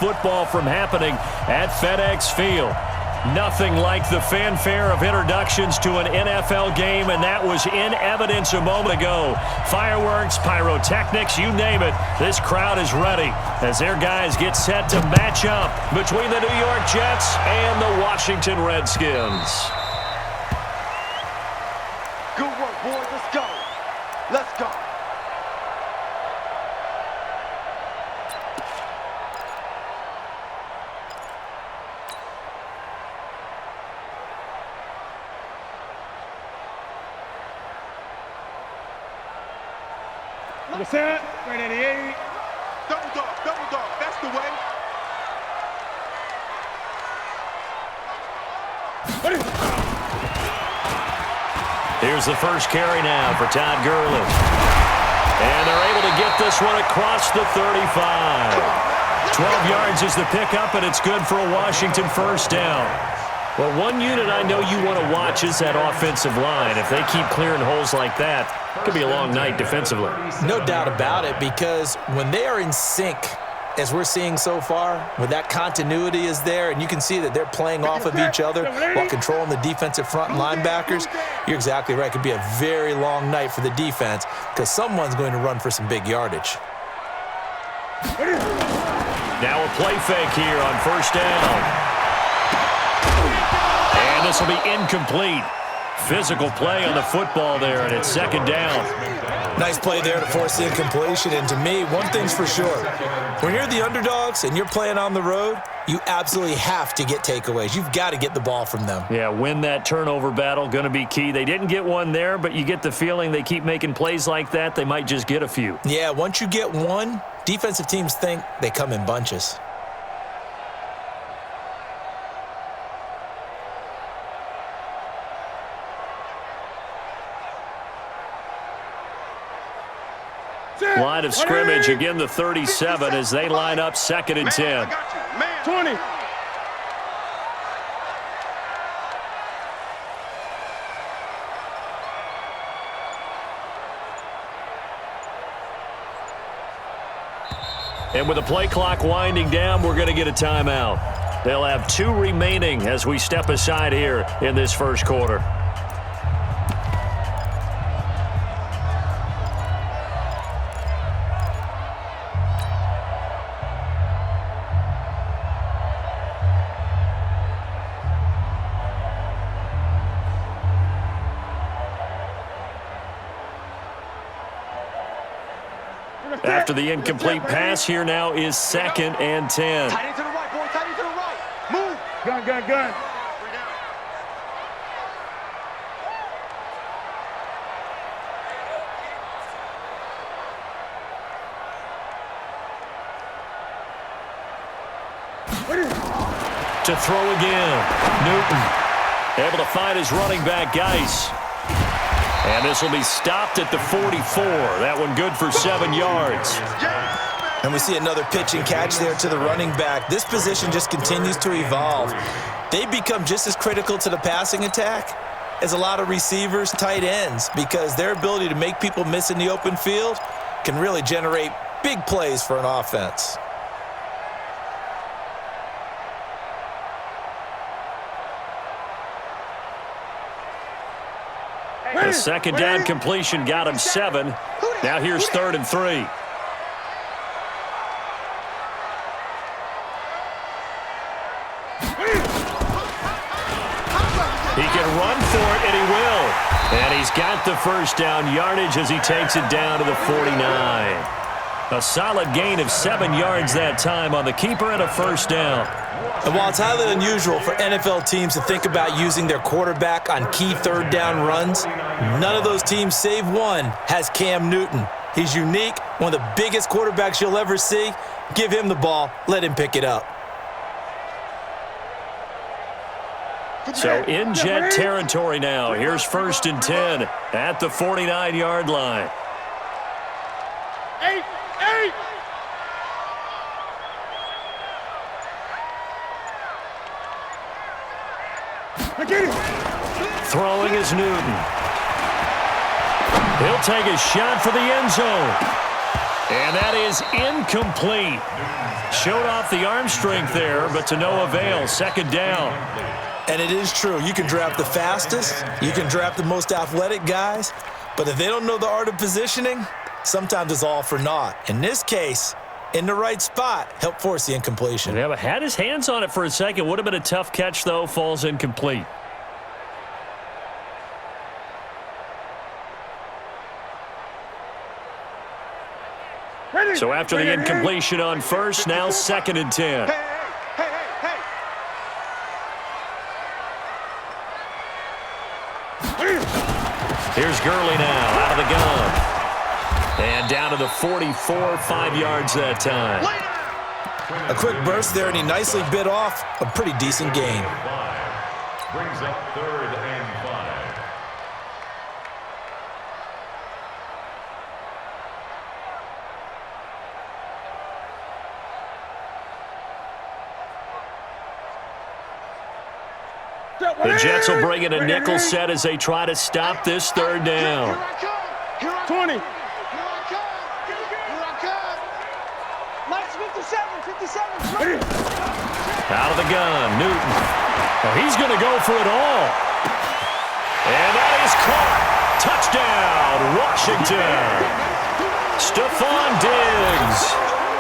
football from happening at FedEx Field. Nothing like the fanfare of introductions to an NFL game, and that was in evidence a moment ago. Fireworks, pyrotechnics, you name it. This crowd is ready as their guys get set to match up between the New York Jets and the Washington Redskins. Good work, boys. Let's go. Let's go. Number 7, 388. Double dog. That's the way. Here's the first carry now for Todd Gurley. And they're able to get this one across the 35. 12 yards is the pickup, and it's good for a Washington first down. Well, one unit I know you want to watch is that offensive line. If they keep clearing holes like that, it could be a long night defensively. No doubt about it, because when they are in sync, as we're seeing so far, when that continuity is there, and you can see that they're playing off of each other while controlling the defensive front and linebackers, you're exactly right. It could be a very long night for the defense because someone's going to run for some big yardage. Now a play fake here on first down. And this will be incomplete. Physical play on the football there, and it's second down. Nice play there to force the incompletion, and to me, one thing's for sure. When you're the underdogs and you're playing on the road, you absolutely have to get takeaways. You've got to get the ball from them. Yeah, win that turnover battle, going to be key. They didn't get one there, but you get the feeling they keep making plays like that, they might just get a few. Yeah, once you get one, defensive teams think they come in bunches. Line of scrimmage, again the 37 as they line up second and 10. 20. And with the play clock winding down, we're going to get a timeout. They'll have 2 remaining as we step aside here in this first quarter. After the incomplete pass, here now is second and 10. Tight end to the right, boy. Tight end to the right. Move. Gun. To throw again. Newton able to find his running back, Geis. And this will be stopped at the 44. That one good for 7 yards. And we see another pitch and catch there to the running back. This position just continues to evolve. They become just as critical to the passing attack as a lot of receivers, tight ends, because their ability to make people miss in the open field can really generate big plays for an offense. The second down completion got him 7. Now here's 3rd and 3. He can run for it, and he will. And he's got the first down yardage as he takes it down to the 49. A solid gain of 7 yards that time on the keeper and a first down. And while it's highly unusual for NFL teams to think about using their quarterback on key third down runs, none of those teams, save one, has Cam Newton. He's unique, one of the biggest quarterbacks you'll ever see. Give him the ball, let him pick it up. So in Jet territory now. Here's 1st and 10 at the 49-yard line. 8. Throwing is Newton. He'll take a shot for the end zone. And that is incomplete. Showed off the arm strength there, but to no avail. Second down. And it is true. You can draft the fastest. You can draft the most athletic guys. But if they don't know the art of positioning, sometimes it's all for naught. In this case, in the right spot, helped force the incompletion. Yeah, but had his hands on it for a second. Would have been a tough catch, though. Falls incomplete. So after the incompletion on first, now 2nd and 10. Here's Gurley now out of the gun. And down to the 44, 5 yards that time. A quick burst there, and he nicely bit off a pretty decent gain. Brings up 3rd and 5. The Jets will bring in a nickel set as they try to stop this 3rd down. 20. Out of the gun, Newton. Oh, he's going to go for it all. And that is caught. Touchdown, Washington. Stephon Diggs.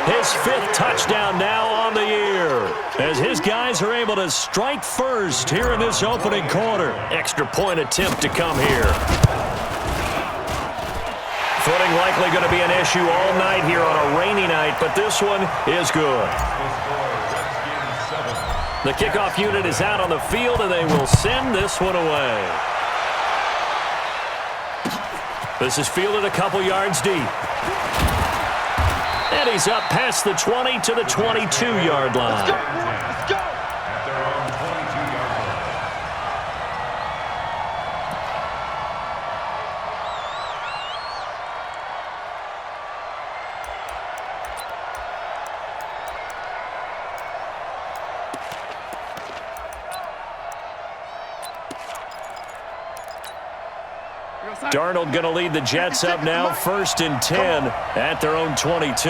His 5th touchdown now on the year, as his guys are able to strike first here in this opening quarter. Extra point attempt to come here. Footing likely going to be an issue all night here on a rainy night, but this one is good. The kickoff unit is out on the field, and they will send this one away. This is fielded a couple yards deep. And he's up past the 20 to the 22-yard line. Let's go. At their own 22-yard line. Darnold going to lead the Jets up now, 1st and 10 at their own 22.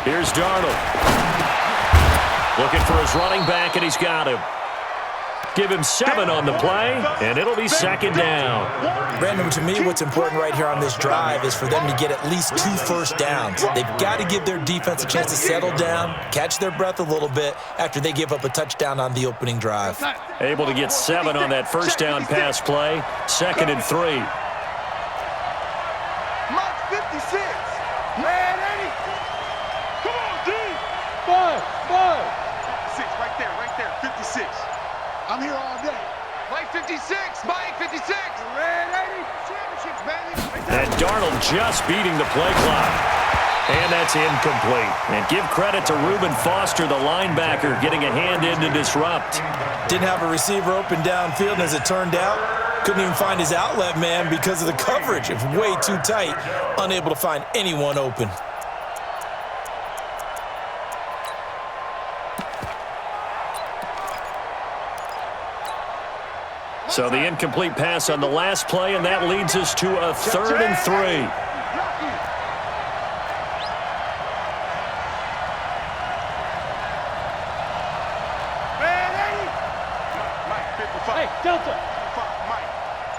Here's Darnold. Looking for his running back, and he's got him. Give him 7 on the play, and it'll be 2nd down. Brandon, to me, what's important right here on this drive is for them to get at least 2 first downs. They've got to give their defense a chance to settle down, catch their breath a little bit after they give up a touchdown on the opening drive. Able to get 7 on that first down pass play. 2nd and 3. Mark 56. Man, 80. Come on, D. 56, right there, 56. I'm here all day. Mike 56, Mike 56. Red 80, championships, baby. And Darnold just beating the play clock. And that's incomplete. And give credit to Reuben Foster, the linebacker, getting a hand in to disrupt. Didn't have a receiver open downfield, and as it turned out, couldn't even find his outlet man because of the coverage. It was way too tight, unable to find anyone open. So the incomplete pass on the last play, and that leads us to a 3rd and 3. Mike 55. Hey, Delta. Mike.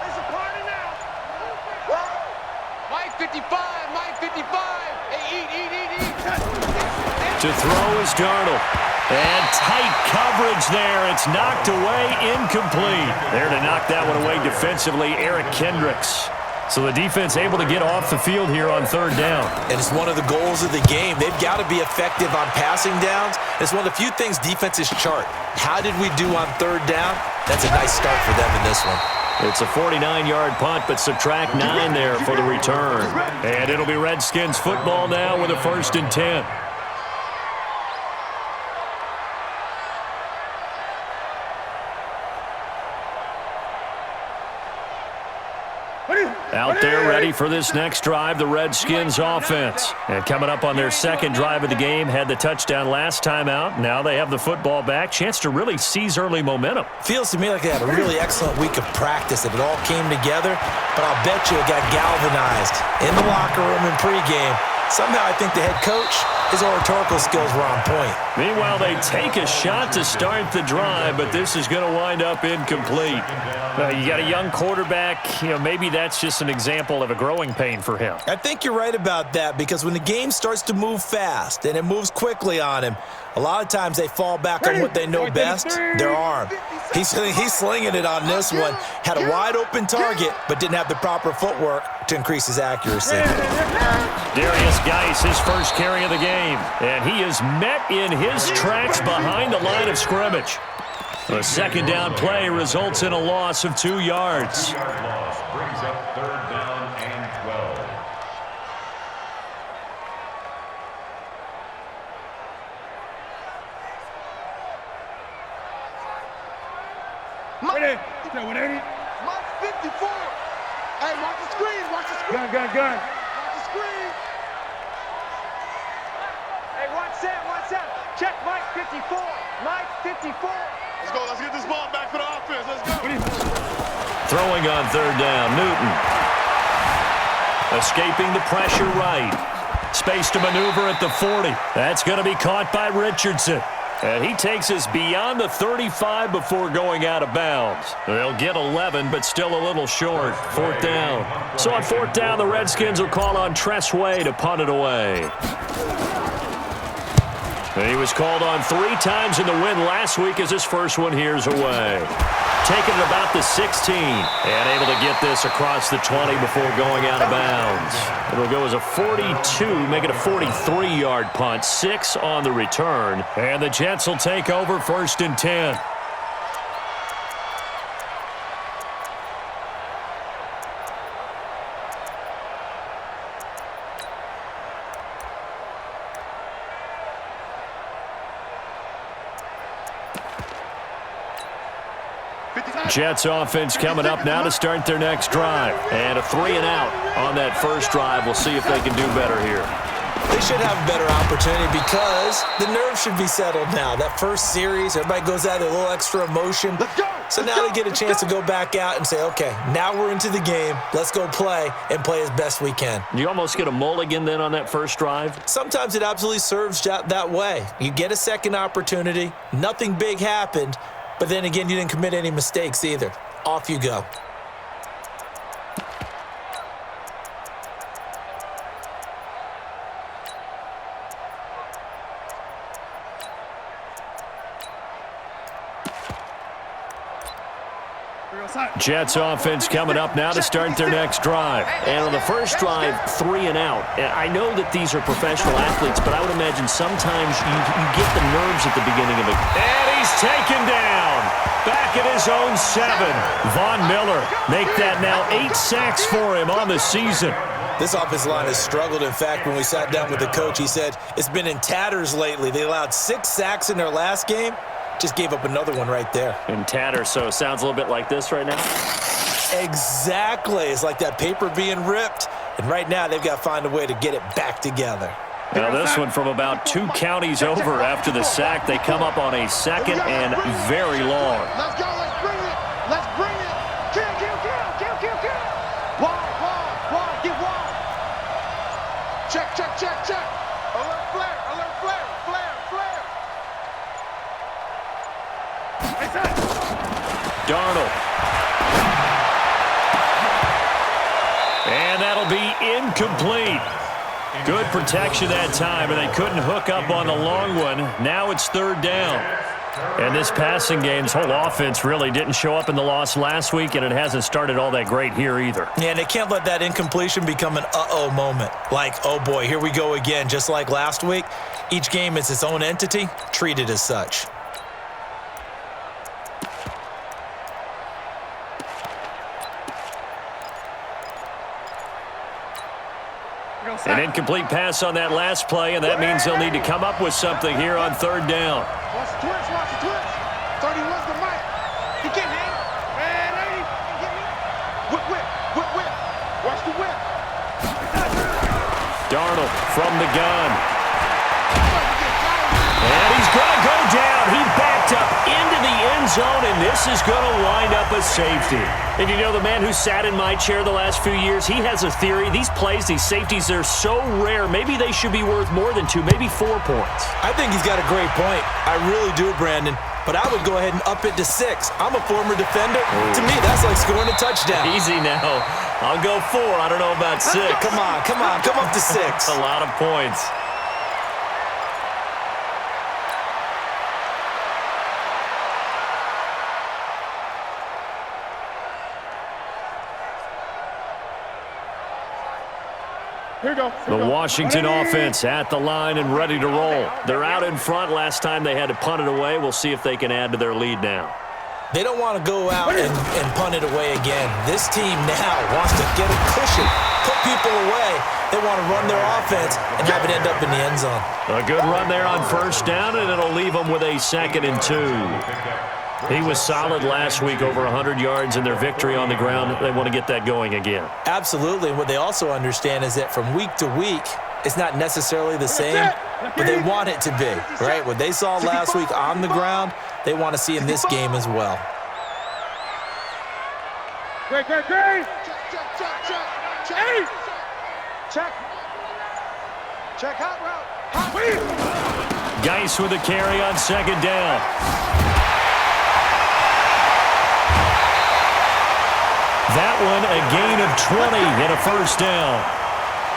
It's a party now. Mike 55, Mike 55. Hey, eat. To throw is Darnold. And tight coverage there. It's knocked away, incomplete. There to knock that one away defensively, Eric Kendricks. So the defense able to get off the field here on 3rd down. And it's one of the goals of the game. They've got to be effective on passing downs. It's one of the few things defenses chart. How did we do on 3rd down? That's a nice start for them in this one. It's a 49-yard punt, but subtract 9 there for the return. And it'll be Redskins football now with a 1st and 10. Out there ready for this next drive, the Redskins offense. And coming up on their second drive of the game, had the touchdown last time out. Now they have the football back. Chance to really seize early momentum. Feels to me like they had a really excellent week of practice. It all came together, but I'll bet you it got galvanized in the locker room in pregame. Somehow I think the head coach, his oratorical skills were on point. Meanwhile, they take a shot to start the drive, but this is going to wind up incomplete. You got a young quarterback. Maybe that's just an example of a growing pain for him. I think you're right about that, because when the game starts to move fast and it moves quickly on him, a lot of times they fall back on what they know best, their arm. He's slinging it on this one. Had a wide-open target, but didn't have the proper footwork to increase his accuracy. Darius Geis, his first carry of the game. And he is met in his tracks behind the line of scrimmage. A second down play results in a loss of 2 yards. 2-yard loss brings up third down and 12. Ready. 180. Mike 54. Hey, watch the screen. Watch the screen. Gun. Watch the screen. Hey, watch that. Check Mike 54. Mike 54. Let's go. Let's get this ball back for the offense. Let's go. Throwing on third down, Newton. Escaping the pressure right. Space to maneuver at the 40. That's going to be caught by Richardson. And he takes us beyond the 35 before going out of bounds. They'll get 11, but still a little short. Fourth down. So on fourth down, the Redskins will call on Tressway to punt it away. And he was called on 3 times in the win last week as his first one here's away. Taking it about the 16 and able to get this across the 20 before going out of bounds. It'll go as a 42, make it a 43-yard punt, 6 on the return. And the Jets will take over first and 10. Jets offense coming up now to start their next drive. And a 3 and out on that first drive. We'll see if they can do better here. They should have a better opportunity because the nerves should be settled now. That first series, everybody goes out with a little extra emotion. So now they get a chance to go back out and say, okay, now we're into the game. Let's go play and play as best we can. You almost get a mulligan then on that first drive? Sometimes it absolutely serves that way. You get a second opportunity. Nothing big happened. But then again, you didn't commit any mistakes either. Off you go. Jets offense coming up now to start their next drive. And on the first drive, 3 and out. And I know that these are professional athletes, but I would imagine sometimes you get the nerves at the beginning of it. And he's taken down. Back at his own 7. Von Miller make that now 8 sacks for him on the season. This offensive line has struggled. In fact, when we sat down with the coach, he said it's been in tatters lately. They allowed 6 sacks in their last game. Just gave up another one right there. In tatters, so it sounds a little bit like this right now? Exactly. It's like that paper being ripped. And right now, they've got to find a way to get it back together. Now this one from about 2 counties over after the sack. They come up on a second and very long. Let's go. Let's bring it. Let's bring it. Kill. Wide. Get wide. Check. Alert flare. Darnold. And that'll be incomplete. Good protection that time, and they couldn't hook up on the long one. Now it's third down. And this passing game's whole offense really didn't show up in the loss last week, and it hasn't started all that great here either. Yeah, and they can't let that incompletion become an uh-oh moment. Like, oh boy, here we go again, just like last week. Each game is its own entity, treated as such. An incomplete pass on that last play, and that means they'll need to come up with something here on third down. Watch the twitch. 31's the mic. He can't hang. Man, 80. Whip. from the gun. And he's going to go down. He backed up into the end zone, and this is going to wind up a safety. And you know, the man who sat in my chair the last few years, he has a theory. These plays, these safeties, they're so rare. Maybe they should be worth more than 2, maybe 4 points. I think he's got a great point. I really do, Brandon. But I would go ahead and up it to 6. I'm a former defender. Ooh. To me, that's like scoring a touchdown. Easy now. I'll go 4. I don't know about 6. Come on. Come up to 6. That's a lot of points. Here we go. The Washington offense at the line and ready to roll. They're out in front. Last time they had to punt it away. We'll see if they can add to their lead now. They don't want to go out and punt it away again. This team now wants to get a cushion, put people away. They want to run their offense and have it end up in the end zone. A good run there on first down, and it'll leave them with a 2nd and 2. He was solid last week, over 100 yards in their victory on the ground. They want to get that going again. Absolutely. And what they also understand is that from week to week, it's not necessarily the same, but they want it to be, right? What they saw last week on the ground, they want to see in this game as well. Great. Check hot route. Geis with a carry on 2nd down. That one a gain of 20 and a first down.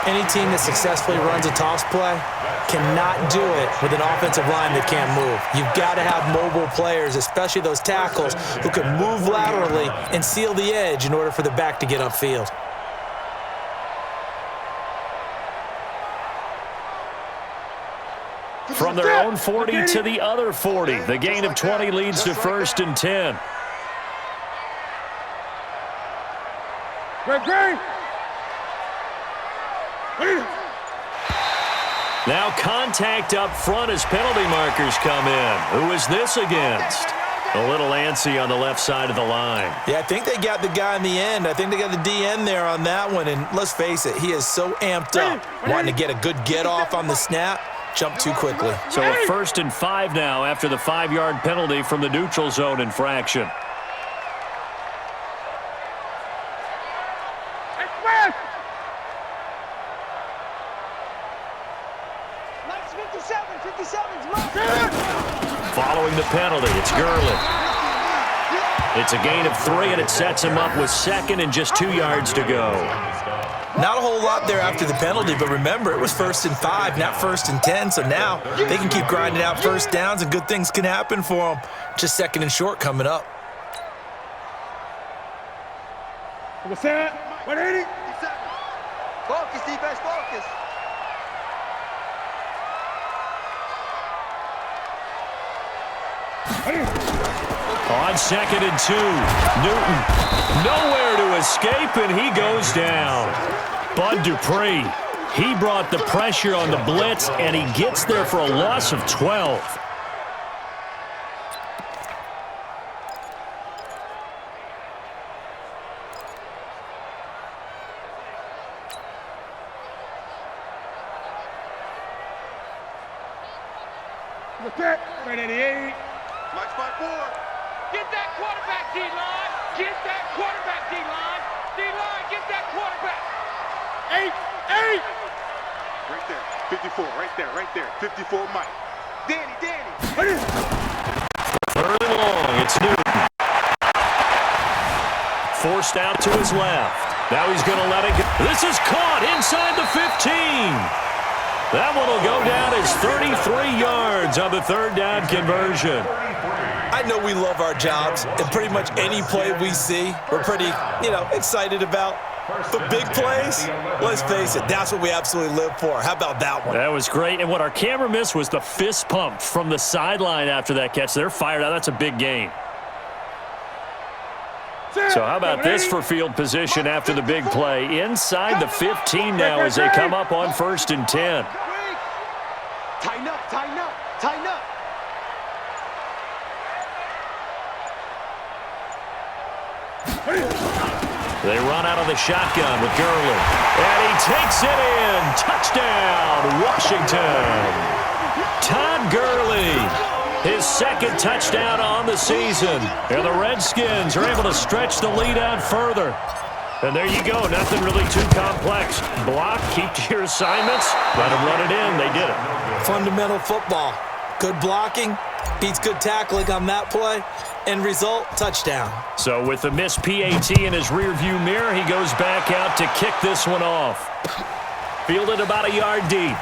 Any team that successfully runs a toss play cannot do it with an offensive line that can't move. You've got to have mobile players, especially those tackles, who can move laterally and seal the edge in order for the back to get upfield. From their own 40 to the other 40. The gain of 20 leads to 1st and 10. Great. Now contact up front as penalty markers come in. Who is this against? A little antsy on the left side of the line. Yeah, I think they got the guy in the end. I think they got the DN there on that one. And let's face it, he is so amped up, wanting to get a good get off on the snap, jump too quickly. So a 1st and 5 now after the 5-yard penalty from the neutral zone infraction. Following the penalty, it's Gurley. It's a gain of 3, and it sets him up with 2nd and just 2 yards to go. Not a whole lot there after the penalty, but remember, it was 1st and 5, not 1st and 10, so now they can keep grinding out first downs, and good things can happen for them. Just 2nd and short coming up. What's that? 180. Focus, defense, focus. On 2nd and 2, Newton nowhere to escape, and he goes down. Bud Dupree, he brought the pressure on the blitz, and he gets there for a loss of 12. What's that? 188. Mike spot 4. Get that quarterback, D-line. Get that quarterback, D-line. D-line, get that quarterback. 8. Right there. 54. Right there. 54 Mike. Danny. 3rd and long, it's Newton. Forced out to his left. Now he's going to let it go. This is caught inside the 15. That one will go down as 33 yards on the 3rd down conversion. I know we love our jobs, and pretty much any play we see, we're pretty, excited about. But big plays, let's face it, that's what we absolutely live for. How about that one? That was great, and what our camera missed was the fist pump from the sideline after that catch. They're fired out. That's a big gain. So how about this for field position after the big play? Inside the 15 now as they come up on 1st and 10. Tighten up. They run out of the shotgun with Gurley. And he takes it in. Touchdown, Washington. Todd Gurley, his second touchdown on the season. And the Redskins are able to stretch the lead out further. And there you go. Nothing really too complex. Block, keep to your assignments. Let them run it in. They did it. Fundamental football. Good blocking beats good tackling on that play. End result, touchdown. So with the missed PAT in his rearview mirror, he goes back out to kick this one off. Fielded about a yard deep.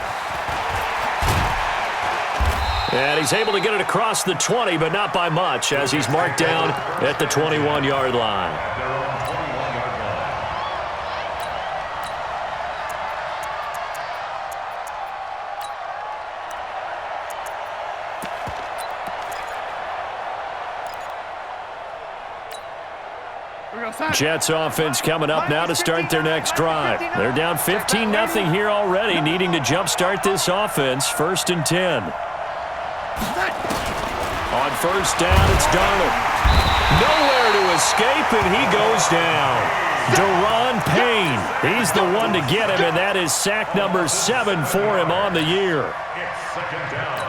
And he's able to get it across the 20, but not by much, as he's marked down at the 21-yard line. Jets offense coming up now to start their next drive. They're down 15-0 here already, needing to jumpstart this offense. 1st and 10. On first down, it's Darnold. Nowhere to escape, and he goes down. Daron Payne, he's the one to get him, and that is sack number 7 for him on the year. It's 2nd down.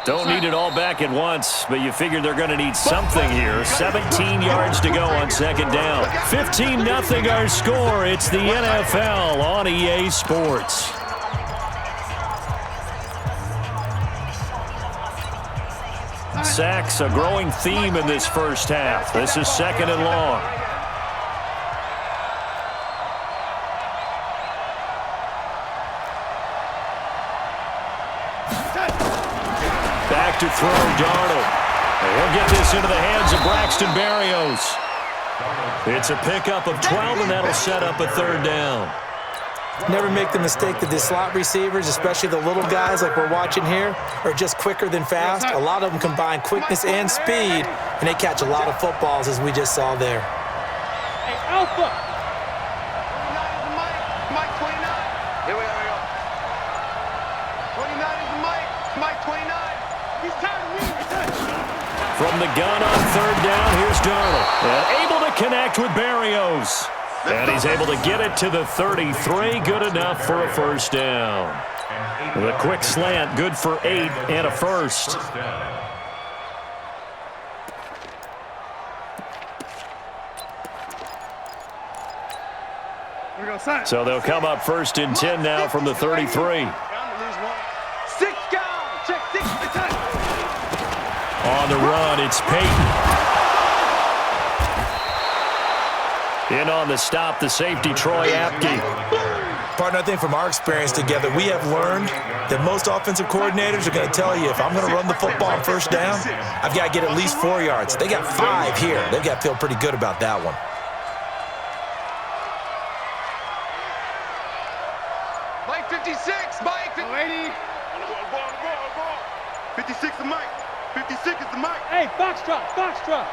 Don't need it all back at once, but you figure they're going to need something here. 17 yards to go on 2nd down. 15-0 our score. It's the NFL on EA Sports. Sacks, a growing theme in this first half. This is 2nd and long. Back to throw, Darnold. And he'll get this into the hands of Braxton Berrios. It's a pickup of 12, and that'll set up a 3rd down. Never make the mistake that the slot receivers, especially the little guys like we're watching here, are just quicker than fast. A lot of them combine quickness and speed, and they catch a lot of footballs, as we just saw there. Hey, Alpha. Mike 29. Here we go. 29 is the Mike. Mike 29. He's tired of winning. From the gun on 3rd down, here's Darnold. And able to connect with Berrios. And he's able to get it to the 33. Good enough for a 1st down. The quick slant, good for 8 and a 1st. So they'll come up 1st and 10 now from the 33. 6 down. Check 6. On the run, it's Peyton. In on the stop, the safety, Troy Apke. Partner, I think from our experience together, we have learned that most offensive coordinators are going to tell you, if I'm going to run the football on 1st down, I've got to get at least 4 yards. They got 5 here. They've got to feel pretty good about that one. Mike 56. Mike 80. 56 is Mike. 56 is the Mike. Hey, Foxtrot, Foxtrot.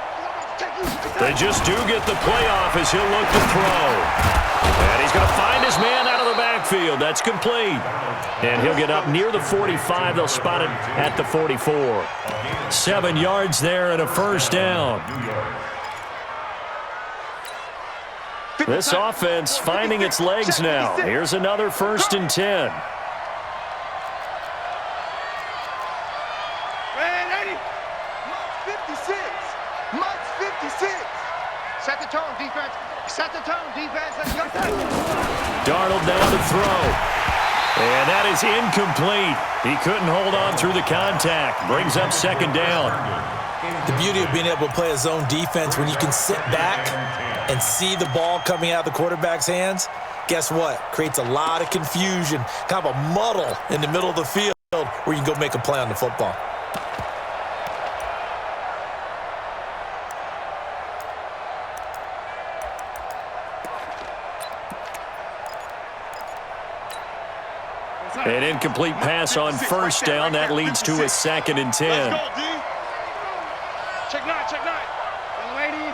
They just do get the playoff as he'll look to throw. And he's going to find his man out of the backfield. That's complete. And he'll get up near the 45. They'll spot it at the 44. 7 yards there and a 1st down. This offense finding its legs now. Here's another 1st and 10. Set the tone, defense. Set the tone, defense. Let's go. Darnold down to throw. And that is incomplete. He couldn't hold on through the contact. Brings up 2nd down. The beauty of being able to play a zone defense when you can sit back and see the ball coming out of the quarterback's hands, guess what? Creates a lot of confusion, kind of a muddle in the middle of the field where you can go make a play on the football. An incomplete pass on 1st down. That leads to a 2nd and 10. Let's go, D. Check 9, check 9. Young lady.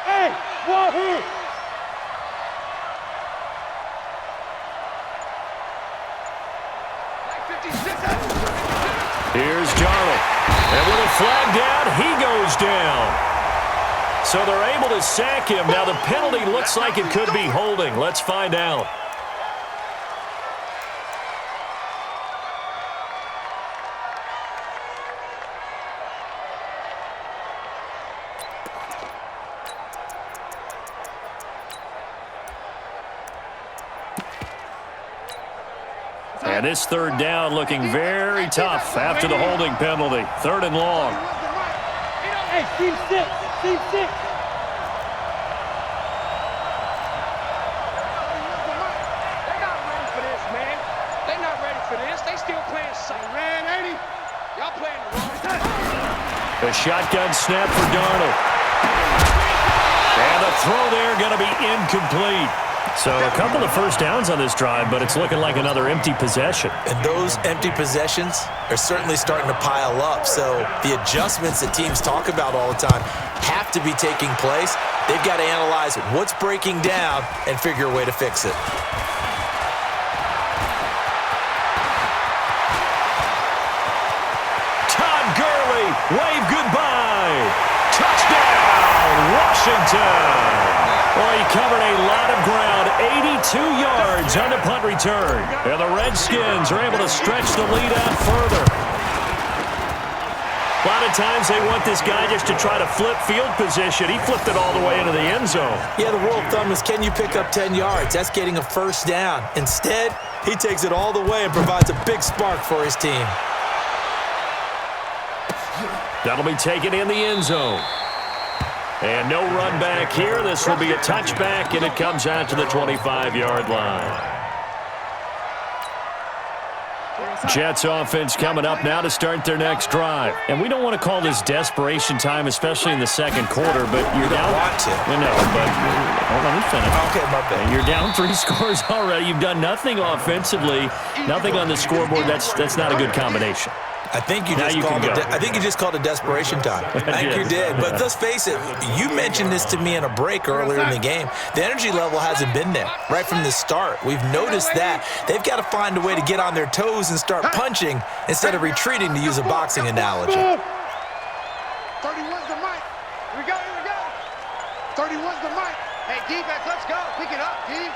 Hey, wahoo! Mike Here's Darnold. And with a flag down, he goes down. So they're able to sack him. Now the penalty looks like it could be holding. Let's find out. And this third down looking very tough after the holding penalty. 3rd and long. Hey, team 6. Team 6. They're not ready for this, man. They're not ready for this. They still playing safe. Ran 80. Y'all playing the wrong time. The shotgun snap for Darnold. And the throw there going to be incomplete. So a couple of first downs on this drive, but it's looking like another empty possession. And those empty possessions are certainly starting to pile up. So the adjustments that teams talk about all the time have to be taking place. They've got to analyze what's breaking down and figure a way to fix it. Todd Gurley, wave goodbye. Touchdown, Washington. Well, he covered a lot of ground, 82 yards on the punt return. And the Redskins are able to stretch the lead out further. A lot of times they want this guy just to try to flip field position. He flipped it all the way into the end zone. Yeah, the rule of thumb is, can you pick up 10 yards? That's getting a first down. Instead, he takes it all the way and provides a big spark for his team. That'll be taken in the end zone. And no run back here. This will be a touchback, and it comes out to the 25-yard line. Jets offense coming up now to start their next drive. And we don't want to call this desperation time, especially in the second quarter, but you're down. You don't want to. No, but hold on, let me finish. Okay, my bad. You're down 3 scores already. You've done nothing offensively, nothing on the scoreboard. That's not a good combination. I think you just called it desperation time. I think you did. But let's face it, you mentioned this to me in a break earlier in the game. The energy level hasn't been there right from the start. We've noticed that. They've got to find a way to get on their toes and start punching instead of retreating, to use a boxing analogy. 31's the mic. Here we go. 31's the mic. Hey, defense, let's go. Pick it up, D.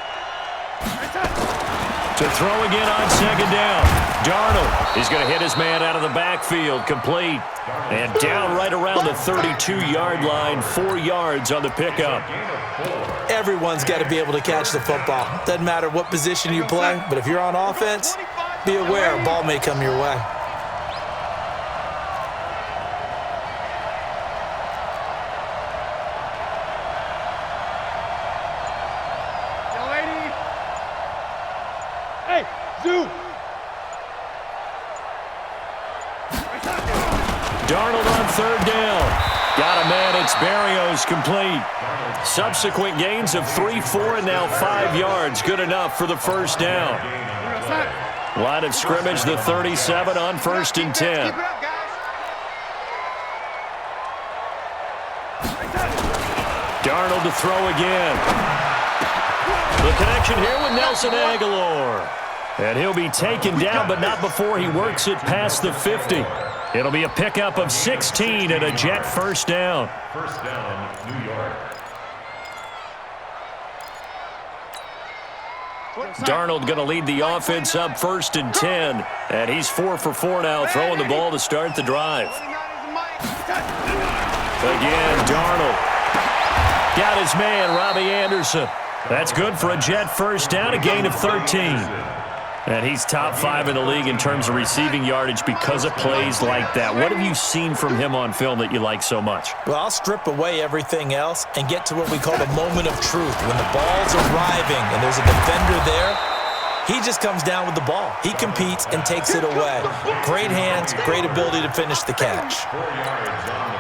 To throw again on second down. Darnold is going to hit his man out of the backfield, complete. And down right around the 32-yard line, 4 yards on the pickup. Everyone's got to be able to catch the football. Doesn't matter what position you play, but if you're on offense, be aware a ball may come your way. Darnold on third down. Got a man. It's Berrios, complete. Subsequent gains of 3, 4, and now 5 yards. Good enough for the first down. Line of scrimmage, the 37 on 1st and 10. Darnold to throw again. The connection here with Nelson Aguilar. And he'll be taken down, but not before he works it past the 50. It'll be a pickup of 16 and a Jet first down. First down, New York. Darnold going to lead the offense up 1st and 10. And he's 4 for 4 now, throwing the ball to start the drive. Again, Darnold. Got his man, Robbie Anderson. That's good for a Jet first down, a gain of 13. And he's top 5 in the league in terms of receiving yardage because of plays like that. What have you seen from him on film that you like so much? Well, I'll strip away everything else and get to what we call the moment of truth. When the ball's arriving and there's a defender there, he just comes down with the ball. He competes and takes it away. Great hands, great ability to finish the catch.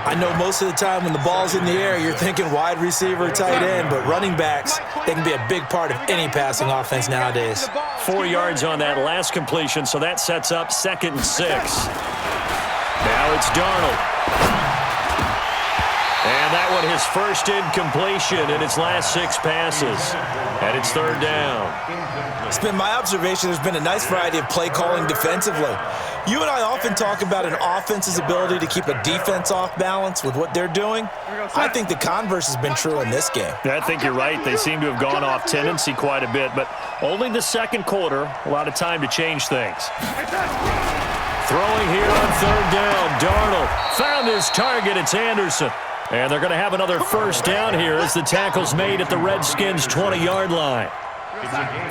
I know most of the time when the ball's in the air, you're thinking wide receiver, tight end, but running backs, they can be a big part of any passing offense nowadays. 4 yards on that last completion, so that sets up 2nd and 6. Now it's Darnold. And that one his first incompletion in its last 6 passes. And it's 3rd down. It's been my observation there's been a nice variety of play calling defensively. You and I often talk about an offense's ability to keep a defense off balance with what they're doing. I think the converse has been true in this game. I think you're right. They seem to have gone off tendency quite a bit, but only the 2nd quarter, a lot of time to change things. Throwing here on 3rd down. Darnold found his target. It's Anderson. And they're going to have another 1st down here as the tackle's made at the Redskins' 20-yard line.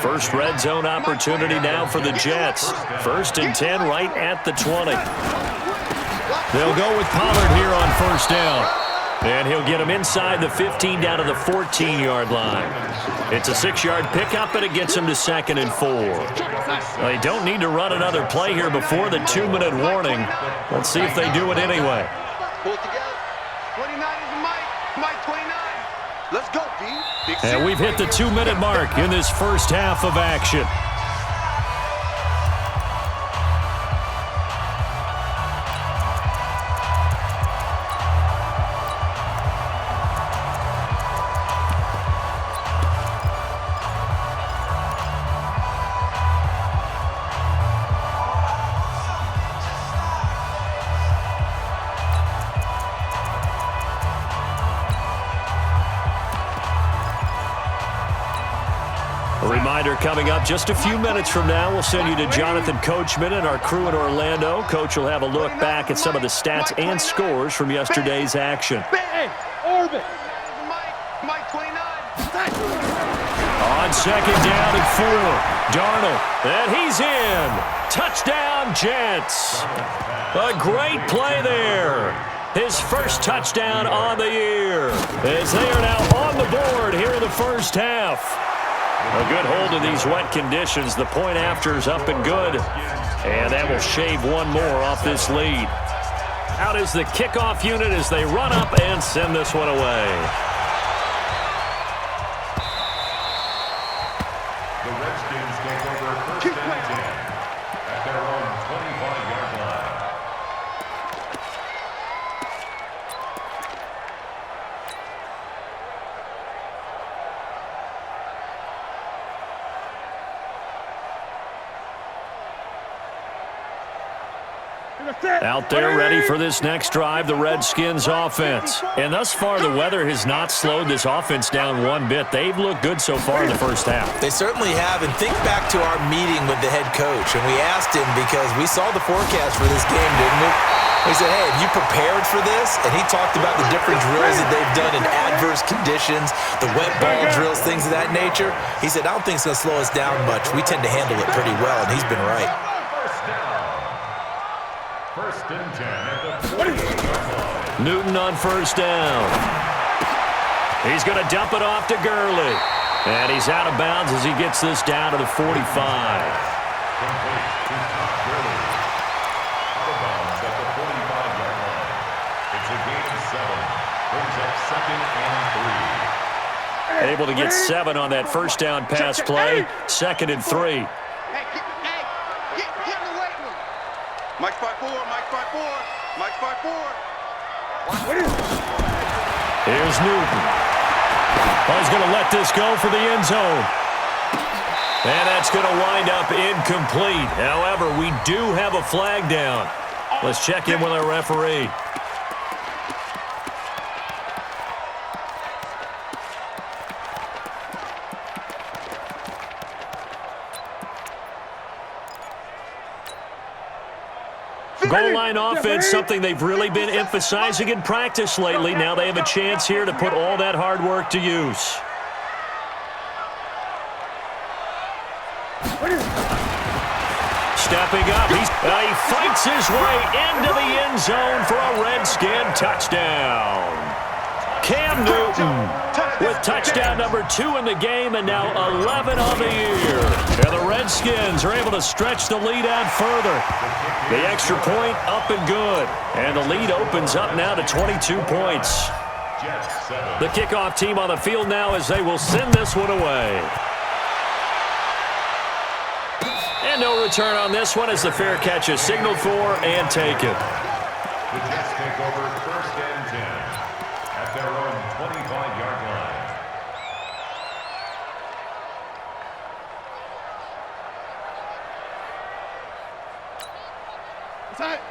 First red zone opportunity now for the Jets. 1st and 10 right at the 20. They'll go with Pollard here on 1st down. And he'll get him inside the 15 down to the 14-yard line. It's a 6-yard pickup, and it gets him to 2nd and 4. They don't need to run another play here before the 2-minute warning. Let's see if they do it anyway. Pull it together. 29 is Mike. Mike 29. Let's go, D. And we've hit the 2-minute mark in this first half of action. A reminder coming up just a few minutes from now, we'll send you to Jonathan Coachman and our crew in Orlando. Coach will have a look back at some of the stats and scores from yesterday's action. Hey, orbit. Mike 29. On 2nd down and 4, Darnold, and he's in. Touchdown, Jets. A great play there. His first touchdown on the year as they are now on the board here in the first half. A good hold of these wet conditions. The point after is up and good. And that will shave one more off this lead. Out is the kickoff unit as they run up and send this one away. The Redskins take over 1st and 10 at their own 25-yard line. Out there ready for this next drive, the Redskins offense. And thus far, the weather has not slowed this offense down one bit. They've looked good so far in the first half. They certainly have, and think back to our meeting with the head coach, and we asked him because we saw the forecast for this game, didn't we? We said, hey, have you prepared for this? And he talked about the different drills that they've done in adverse conditions, the wet ball drills, things of that nature. He said, I don't think it's going to slow us down much. We tend to handle it pretty well, and he's been right. 1st and 10 at the 40-yard line. Newton on 1st down. He's going to dump it off to Gurley. And he's out of bounds as he gets this down to the 45. Complete to Todd Gurley. Out of bounds at the 45-yard line. It's a gain of 7. Brings up 2nd and 3. Able to get 7 on that first down pass play. 2nd and 3. Get in the weight room. Mike 5-4, Mike 5-4, Mike 5-4. Here's Newton. He's going to let this go for the end zone. And that's going to wind up incomplete. However, we do have a flag down. Let's check in with our referee. Goal line offense, something they've really been emphasizing in practice lately. Now they have a chance here to put all that hard work to use. Stepping up, he fights his way into the end zone for a Redskin touchdown. Cam Newton with touchdown number 2 in the game and now 11 on the year. And the Redskins are able to stretch the lead out further. The extra point up and good. And the lead opens up now to 22 points. The kickoff team on the field now as they will send this one away. And no return on this one as the fair catch is signaled for and taken. The Jets take over 1st and 10 at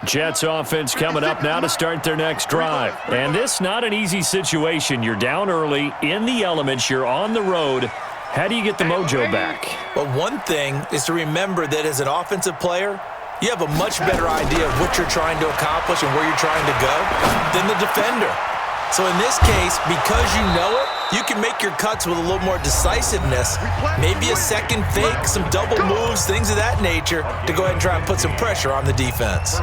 Jets offense coming up now to start their next drive. And this not an easy situation. You're down early, in the elements, you're on the road. How do you get the mojo back? Well, one thing is to remember that as an offensive player, you have a much better idea of what you're trying to accomplish and where you're trying to go than the defender. So in this case, because you know it, you can make your cuts with a little more decisiveness, maybe a second fake, some double moves, things of that nature, to go ahead and try and put some pressure on the defense.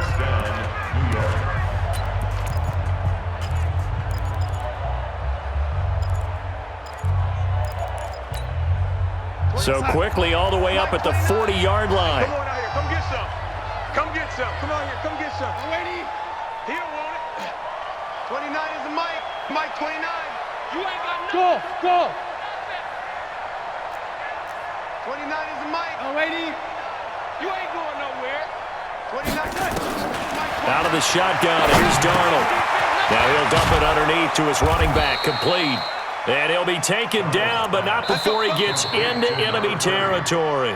So quickly all the way up at the 40-yard line. Come on out here. Come get some. Come get some. Come on here. Come get some. Wait. He don't want it. 29 is the Mike. Mike 29. You ain't got nothing. Go. 29 is the Mike. You ain't going nowhere. 29. Out of the shotgun, here's Darnold. Now he'll dump it underneath to his running back, complete. And he'll be taken down, but not before he gets into enemy territory.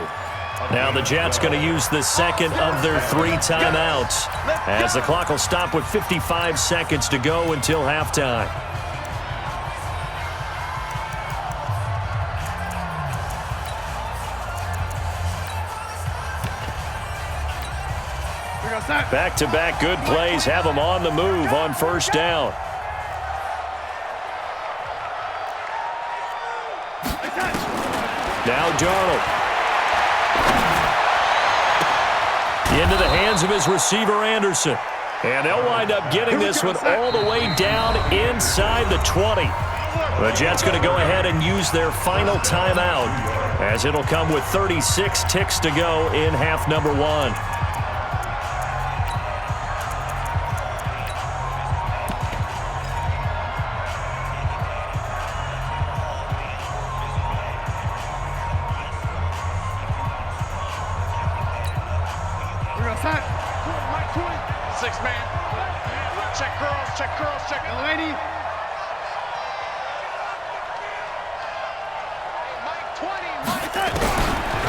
Now the Jets going to use the second of their 3 timeouts, as the clock will stop with 55 seconds to go until halftime. Back-to-back good plays have them on the move on first down. Now Darnold. Into the hands of his receiver, Anderson. And they'll wind up getting this one all the way down inside the 20. The Jets going to go ahead and use their final timeout, as it'll come with 36 ticks to go in half number 1.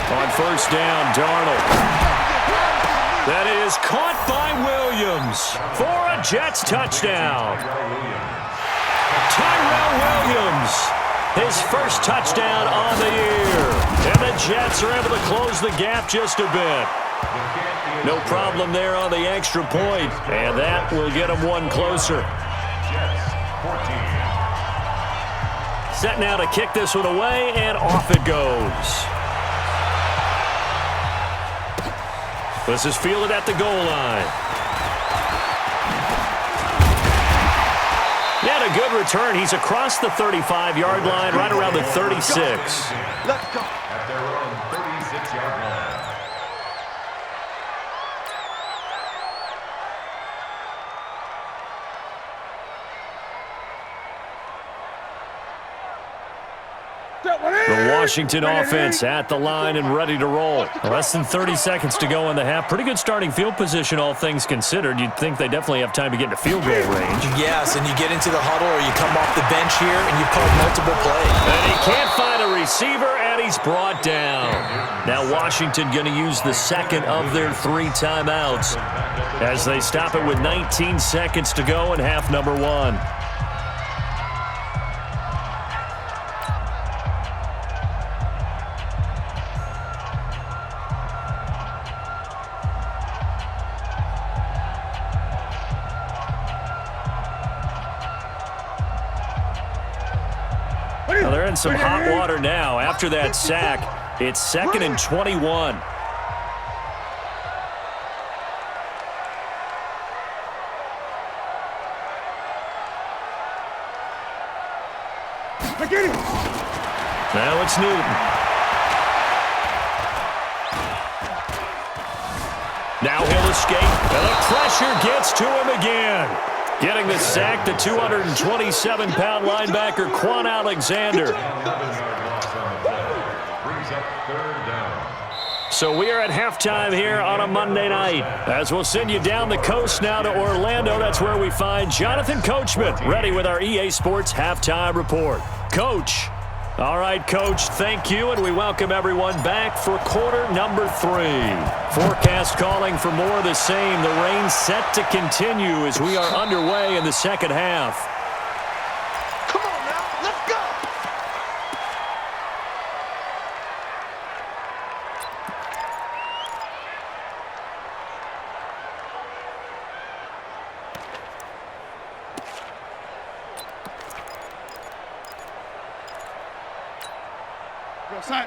On first down, Darnold. That is caught by Williams for a Jets touchdown. Tyrell Williams, his first touchdown on the year. And the Jets are able to close the gap just a bit. No problem there on the extra point, and that will get them one closer. Set now to kick this one away, and off it goes. This is fielded at the goal line. He had a good return. He's across the 35-yard line, right around the 36. Let's go. At their own 36-yard line. The Washington offense at the line and ready to roll. Less than 30 seconds to go in the half. Pretty good starting field position, all things considered. You'd think they definitely have time to get into field goal range. Yes, and you get into the huddle or you come off the bench here and you call multiple plays. And he can't find a receiver, and he's brought down. Now Washington going to use the second of their 3 timeouts as they stop it with 19 seconds to go in half number 1. Well, they're in some hot water now. After that sack, it's 2nd and 21. Now it's Newton. Now he'll escape, and the pressure gets to him again. Getting the sack, the 227-pound linebacker, Quan Alexander. So we are at halftime here on a Monday night, as we'll send you down the coast now to Orlando. That's where we find Jonathan Coachman, ready with our EA Sports Halftime Report. Coach. All right, Coach, thank you, and we welcome everyone back for quarter number 3. Forecast calling for more of the same. The rain set to continue as we are underway in the second half. Come on now, let's go.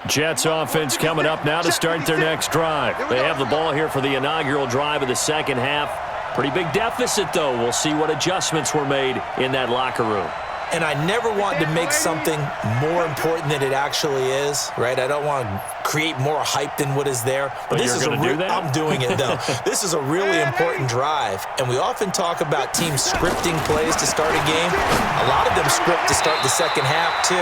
Jets offense coming up now to start their next drive. They have the ball here for the inaugural drive of the second half. Pretty big deficit, though. We'll see what adjustments were made in that locker room. And I never want to make something more important than it actually is, right? I don't want to create more hype than what is there. But this is I'm doing it, though. This is a really important drive. And we often talk about teams scripting plays to start a game. A lot of them script to start the second half, too.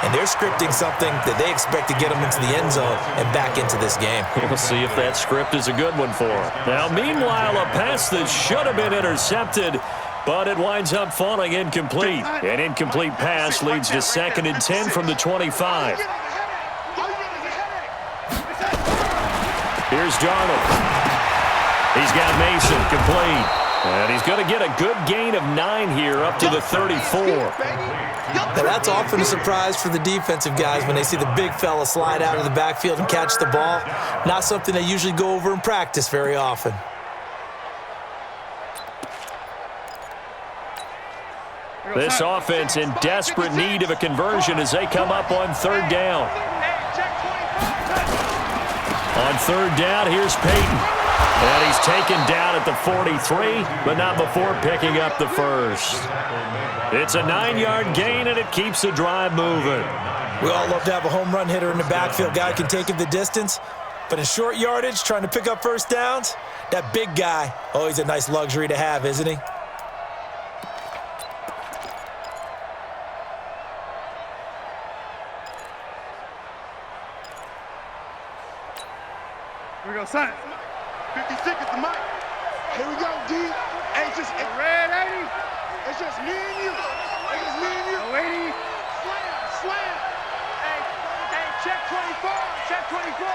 And they're scripting something that they expect to get them into the end zone and back into this game. We'll see if that script is a good one for them. Now, meanwhile, a pass that should have been intercepted, but it winds up falling incomplete. An incomplete pass leads to 2nd and 10 from the 25. Here's Darnold. He's got Mason complete. And he's going to get a good gain of 9 here up to the 34. Now that's often a surprise for the defensive guys when they see the big fella slide out of the backfield and catch the ball. Not something they usually go over in practice very often. This offense in desperate need of a conversion as they come up on 3rd down. On 3rd down, here's Peyton. And he's taken down at the 43, but not before picking up the first. It's a 9-yard gain, and it keeps the drive moving. We all love to have a home run hitter in the backfield. Guy can take it the distance. But in short yardage, trying to pick up first downs, that big guy, always a nice luxury to have, isn't he? Here we go, son. 56 at the mic. Here we go, D. Hey, it's just red 80. It's just me and you. It's just me and you. 80. Slam. Hey, check 24. Check 24.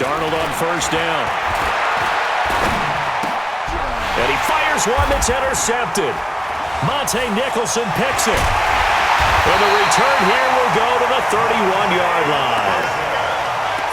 Darnold on 1st down. And he fires one that's intercepted. Monte Nicholson picks it. And the return here will go to the 31-yard line.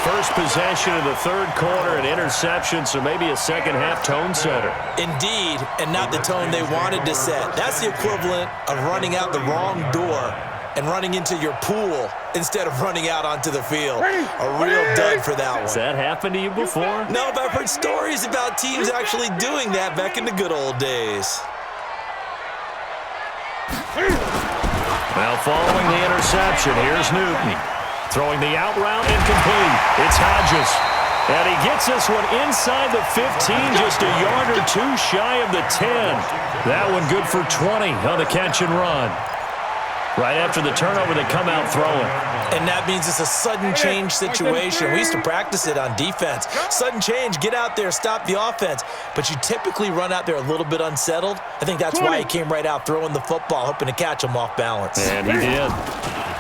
First possession of the 3rd quarter, an interception, so maybe a second-half tone setter. Indeed, and not the tone they wanted to set. That's the equivalent of running out the wrong door and running into your pool instead of running out onto the field. A real dud for that one. Has that happened to you before? No, but I've heard stories about teams actually doing that back in the good old days. Well, following the interception, here's Newton. Throwing the out route incomplete. It's Hodges. And he gets this one inside the 15, just a yard or 2 shy of the 10. That one good for 20 on the catch and run. Right after the turnover, they come out throwing. And that means it's a sudden change situation. We used to practice it on defense. Sudden change, get out there, stop the offense. But you typically run out there a little bit unsettled. I think that's why he came right out throwing the football, hoping to catch him off balance. And he did.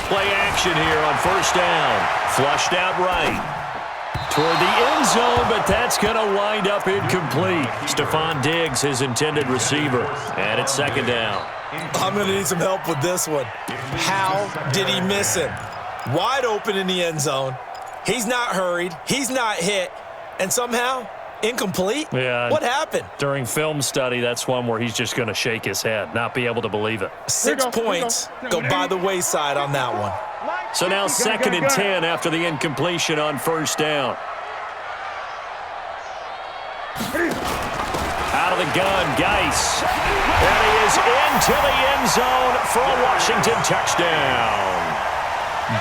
Play action here on 1st down. Flushed out right. Toward the end zone, but that's going to wind up incomplete. Stephon Diggs, his intended receiver. And it's 2nd down. I'm going to need some help with this one. How did he miss him? Wide open in the end zone. He's not hurried. He's not hit. And somehow, incomplete? Yeah. What happened? During film study, that's one where he's just going to shake his head, not be able to believe it. 6 points go by the wayside on that one. So now 2nd and 10 after the incompletion on 1st down. Out of the gun, Geis. And he is into the end zone for a Washington touchdown.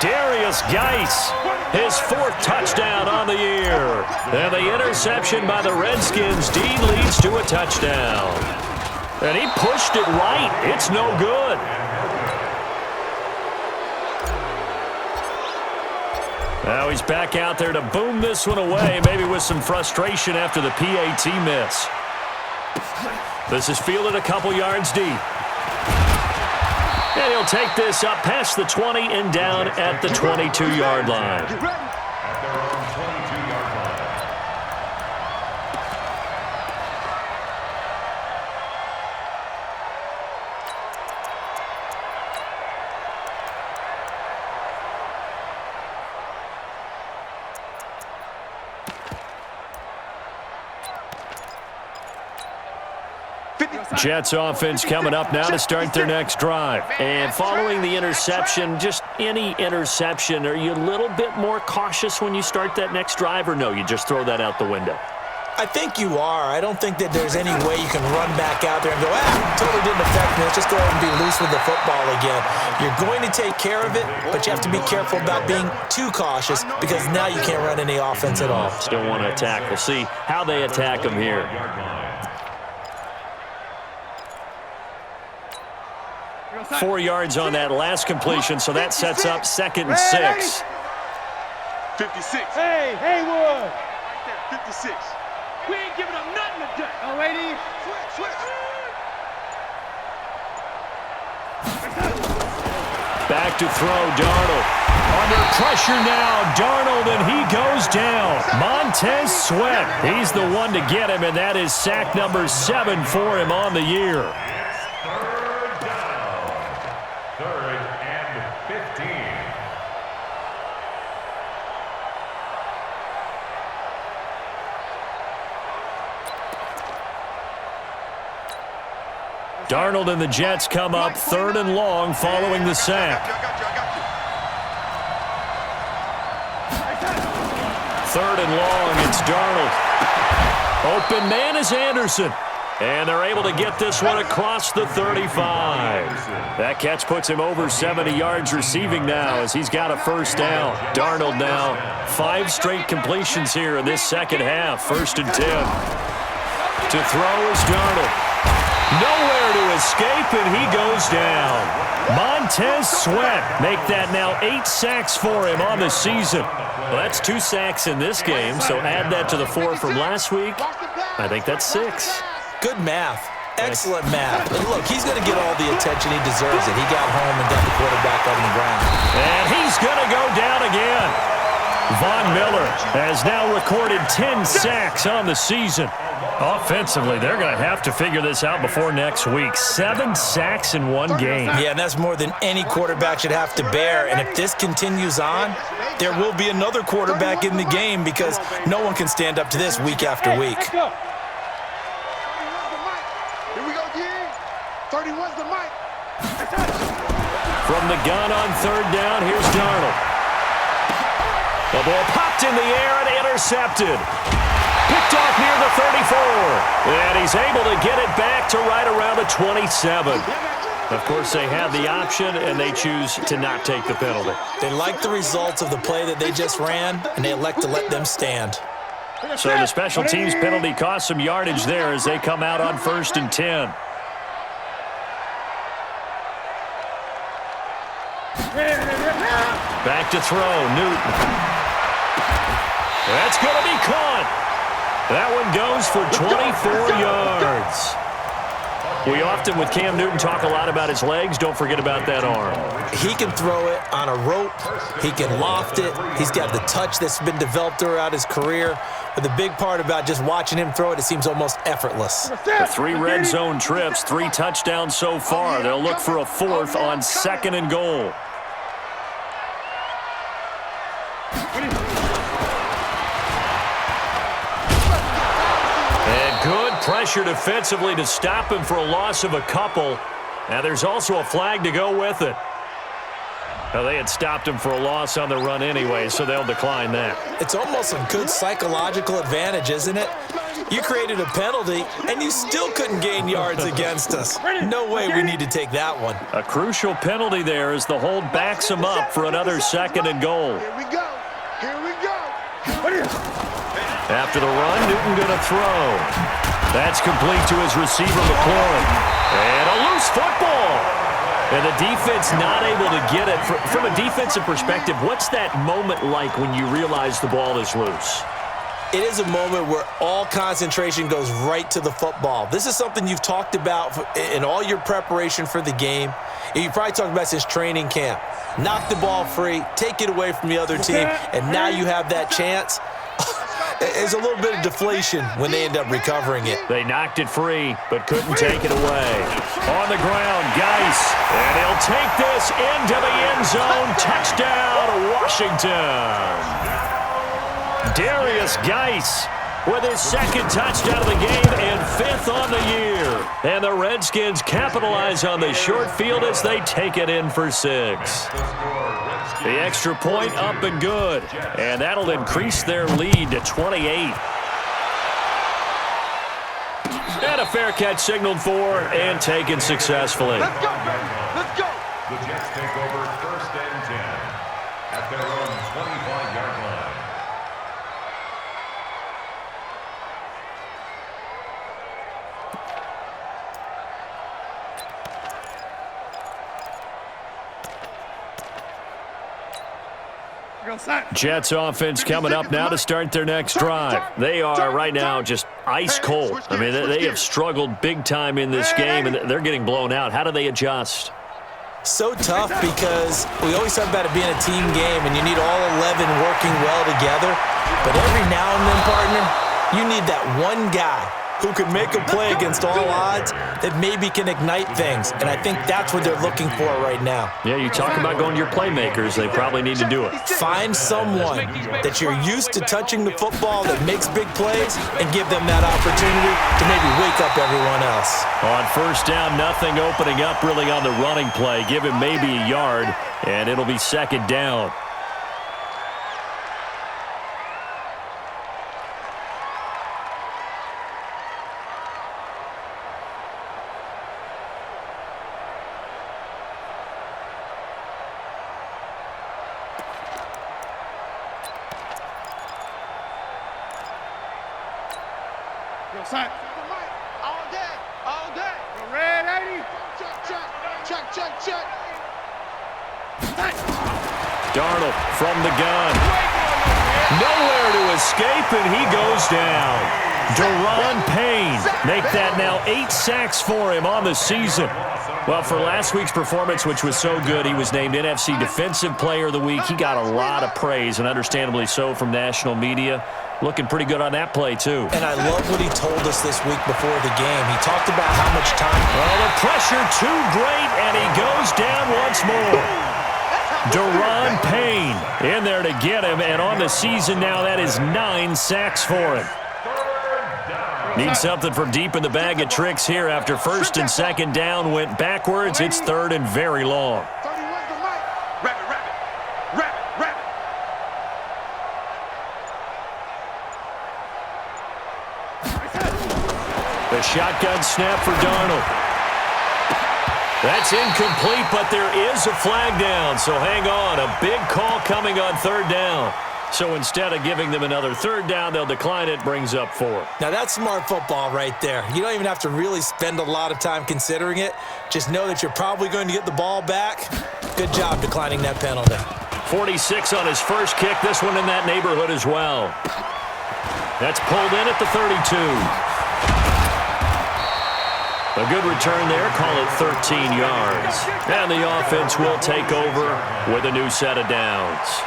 Darius Geis, his 4th touchdown on the year. And the interception by the Redskins. D leads to a touchdown. And he pushed it right. It's no good. Now he's back out there to boom this one away, maybe with some frustration after the PAT miss. This is fielded a couple yards deep. And he'll take this up past the 20 and down at the 22-yard line. At their own 22-yard line. Jets offense coming up now to start their next drive. And following the interception, just any interception, are you a little bit more cautious when you start that next drive, or no, you just throw that out the window? I think you are. I don't think that there's any way you can run back out there and go, totally didn't affect me. Let's just go ahead and be loose with the football again. You're going to take care of it, but you have to be careful about being too cautious because now you can't run any offense at all. Still want to attack. We'll see how they attack them here. 4 yards on that last completion, so that sets up 2nd and 6. 56. Hey, Haywood. 56. We ain't giving up nothing today. Oh, lady. Switch. Back to throw, Darnold. Under pressure now, Darnold, and he goes down. Montez Sweat, he's the one to get him, and that is sack number 7 for him on the year. Third down. 3rd and 15. Darnold and the Jets come up 3rd and long following the sack. I got you. 3rd and long, it's Darnold. Open man is Anderson. And they're able to get this one across the 35. That catch puts him over 70 yards receiving now as he's got a first down. Darnold now 5 straight completions here in this second half. 1st and 10. To throw is Darnold. Nowhere to escape, and he goes down. Montez Sweat make that now 8 sacks for him on the season. Well, that's 2 sacks in this game, so add that to the 4 from last week. I think that's 6. Good math. Excellent math. And look, he's going to get all the attention he deserves it. He got home and got the quarterback on the ground. And he's going to go down again. Von Miller has now recorded 10 sacks on the season. Offensively, they're going to have to figure this out before next week. 7 sacks in one game. Yeah, and that's more than any quarterback should have to bear. And if this continues on, there will be another quarterback in the game because no one can stand up to this week after week. Let's go. 31's the mic. Here we go, again. 31's the mic. From the gun on 3rd down, here's Darnold. The ball popped in the air and intercepted. Picked off near the 34. And he's able to get it back to right around the 27. Of course, they had the option, and they choose to not take the penalty. They like the results of the play that they just ran, and they elect to let them stand. So the special teams penalty cost some yardage there as they come out on 1st and 10. Back to throw, Newton. That's going to be caught. That one goes for 24 yards. We often, with Cam Newton, talk a lot about his legs. Don't forget about that arm. He can throw it on a rope. He can loft it. He's got the touch that's been developed throughout his career. But the big part about just watching him throw it, it seems almost effortless. The 3 red zone trips, 3 touchdowns so far. They'll look for a 4th on 2nd and goal. And good pressure defensively to stop him for a loss of a couple. Now there's also a flag to go with it. Now, they had stopped him for a loss on the run anyway, so they'll decline that. It's almost a good psychological advantage, isn't it? You created a penalty, and you still couldn't gain yards against us. No way we need to take that one. A crucial penalty there as the hold backs him up for another 2nd and goal. Here we go. Here we go. After the run, Newton going to throw. That's complete to his receiver, McLaurin. And a loose football. And the defense not able to get it. From a defensive perspective, what's that moment like when you realize the ball is loose? It is a moment where all concentration goes right to the football. This is something you've talked about in all your preparation for the game. You probably talked about since training camp. Knock the ball free, take it away from the other team, and now you have that chance. There's a little bit of deflation when they end up recovering it. They knocked it free, but couldn't take it away. On the ground, Geis, and he'll take this into the end zone. Touchdown, Washington. Darius Geis with his second touchdown of the game and 5th on the year. And the Redskins capitalize on the short field as they take it in for 6. The extra point up and good, and that'll increase their lead to 28. And a fair catch signaled for and taken successfully. Let's go, baby. Let's go. The Jets take over 1st and 10 at their own 25-yard line. Jets offense coming up now to start their next drive. They are right now just ice cold. I mean, they have struggled big time in this game, and they're getting blown out. How do they adjust? So tough because we always talk about it being a team game, and you need all 11 working well together. But every now and then, partner, you need that one guy who can make a play against all odds that maybe can ignite things. And I think that's what they're looking for right now. Yeah, you talk about going to your playmakers. They probably need to do it. Find someone that you're used to touching the football that makes big plays and give them that opportunity to maybe wake up everyone else. On 1st down, nothing opening up really on the running play. Give him maybe a yard, and it'll be 2nd down. All day, all day. Red 80. Check. Darnold from the gun. Nowhere to escape, and he goes down. Daron Payne make that now 8 sacks for him on the season. Well, for last week's performance, which was so good, he was named NFC Defensive Player of the Week. He got a lot of praise, and understandably so, from national media. Looking pretty good on that play, too. And I love what he told us this week before the game. He talked about how much time. Well, the pressure too great, and he goes down once more. Daron Payne in there to get him, and on the season now, that is 9 sacks for him. Need something from deep in the bag of tricks here after 1st and 2nd down went backwards. It's 3rd and very long. The shotgun snap for Darnold. That's incomplete, but there is a flag down, so hang on. A big call coming on 3rd down. So instead of giving them another 3rd down, they'll decline it, brings up 4. Now that's smart football right there. You don't even have to really spend a lot of time considering it. Just know that you're probably going to get the ball back. Good job declining that penalty. 46 on his first kick, this one in that neighborhood as well. That's pulled in at the 32. A good return there, call it 13 yards. And the offense will take over with a new set of downs.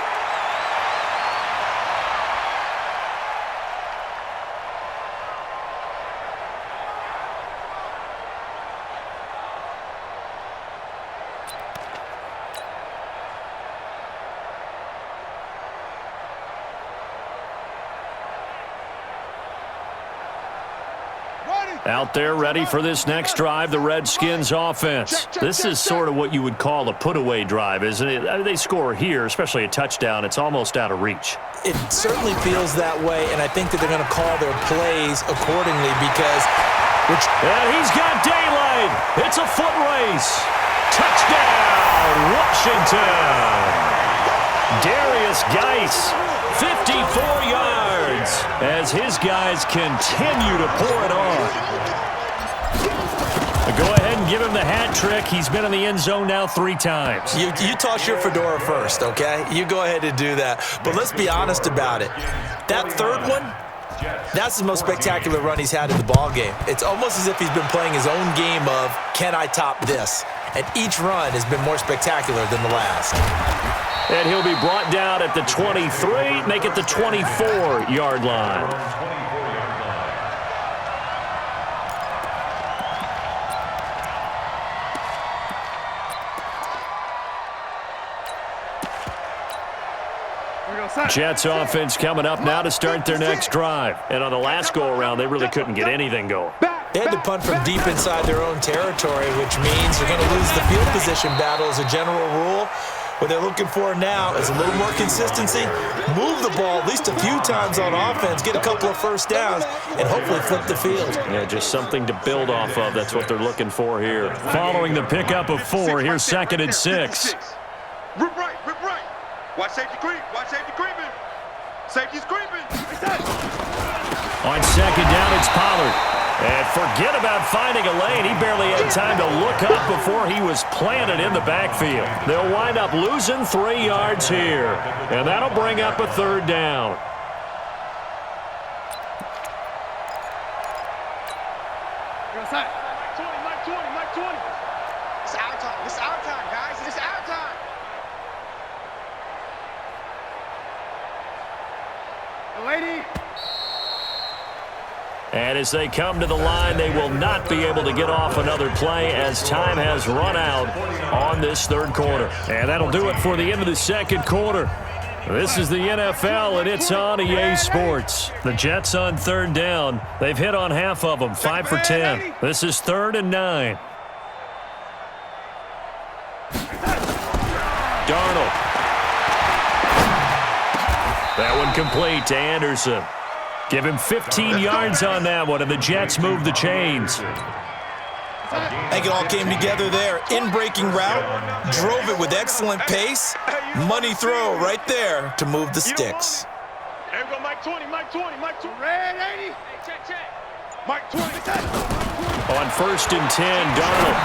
Out there ready for this next drive, the Redskins offense. This is sort of what you would call a put-away drive, isn't it? I mean, they score here, especially a touchdown. It's almost out of reach. It certainly feels that way, and I think that they're going to call their plays accordingly because... And he's got daylight. It's a foot race. Touchdown, Washington. Darius Geis, 54 yards, as his guys continue to pour it on. Go ahead and give him the hat trick. He's been in the end zone now 3 times. You toss your fedora first, okay? You go ahead and do that. But let's be honest about it. That 3rd one, That's the most spectacular run he's had in the ball game. It's almost as if he's been playing his own game of, can I top this? And each run has been more spectacular than the last. And he'll be brought down at the 23, make it the 24-yard line. Jets offense coming up now to start their next drive. And on the last go-around, they really couldn't get anything going. They had to punt from deep inside their own territory, which means they're going to lose the field position battle as a general rule. What they're looking for now is a little more consistency, move the ball at least a few times on offense, get a couple of first downs, and hopefully flip the field. Yeah, just something to build off of. That's what they're looking for here. Following the pickup of 4, here's 2nd and 6. Rip right, rip right. Watch safety creep, watch safety creeping. Safety's creeping. On 2nd down, it's Pollard. And forget about finding a lane. He barely had time to look up before he was planted in the backfield. They'll wind up losing 3 yards here. And that'll bring up a 3rd down. Mike 20. It's our time. It's our time, guys. It's our time. Lady. And as they come to the line, they will not be able to get off another play as time has run out on this 3rd quarter. And that'll do it for the end of the 2nd quarter. This is the NFL, and it's on EA Sports. The Jets on 3rd down. They've hit on half of them, 5 for 10. This is 3rd and 9. Darnold. That one complete to Anderson. Give him 15 yards on that one, and the Jets move the chains. I think it all came together there. In-breaking route, drove it with excellent pace. Money throw right there to move the sticks. There we go, Mike 20. Red 80. Check. Mike 20. On 1st and 10, Darnold.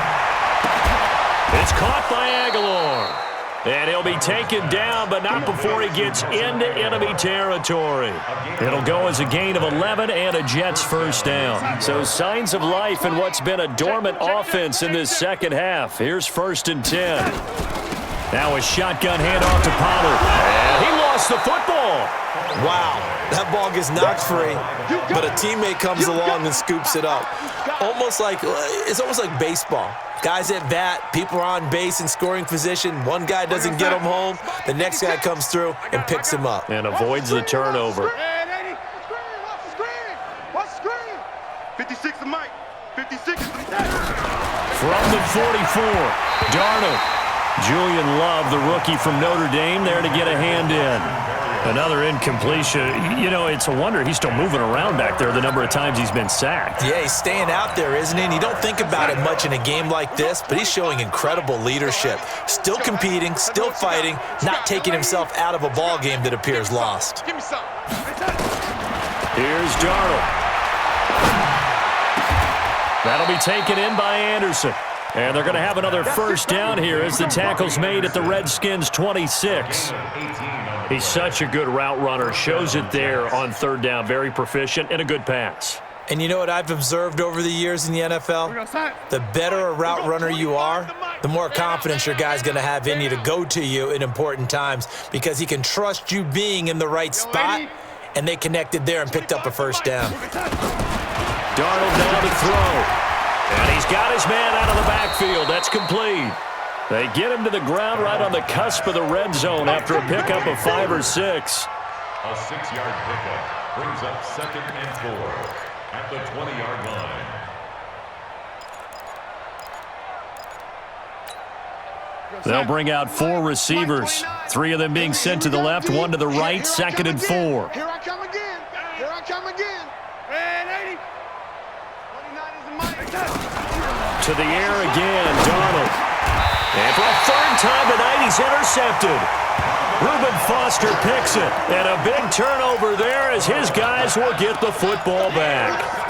It's caught by Aguilar. And he'll be taken down, but not before he gets into enemy territory. It'll go as a gain of 11 and a Jets 1st down. So signs of life in what's been a dormant offense in this 2nd half. Here's 1st and 10. Now a shotgun handoff to Pollard. And he lost the football. Wow, that ball gets knocked free, but a teammate comes along and scoops it up. It's almost like baseball. Guys at bat, people are on base in scoring position. One guy doesn't get him home. The next guy comes through and picks him up. And avoids the turnover. Watch the screen. 56 to Mike. 56 to From the 44, Darnold. Julian Love, the rookie from Notre Dame, there to get a hand in. Another incompletion. You know, it's a wonder he's still moving around back there the number of times he's been sacked. Yeah, he's staying out there, isn't he? And you don't think about it much in a game like this, but he's showing incredible leadership. Still competing, still fighting, not taking himself out of a ball game that appears lost. Give me some. Here's Darnold. That'll be taken in by Anderson. And they're going to have another 1st down here as the tackle's made at the Redskins 26. He's such a good route runner. Shows it there on 3rd down. Very proficient and a good pass. And you know what I've observed over the years in the NFL? The better a route runner you are, the more confidence your guy's going to have in you to go to you in important times because he can trust you being in the right spot, and they connected there and picked up a 1st down. Darnold now to throw. And he's got his man out of the backfield. That's complete. They get him to the ground right on the cusp of the red zone after a pickup of 5 or 6. A 6-yard pickup brings up 2nd and 4 at the 20-yard line. They'll bring out 4 receivers, 3 of them being sent to the left, 1 to the right, 2nd and 4. Here I come again. Here I come again. Red 80. 29 is the Mike. To the air again, Darnold. And for a 3rd time tonight, he's intercepted. Reuben Foster picks it, and a big turnover there as his guys will get the football back.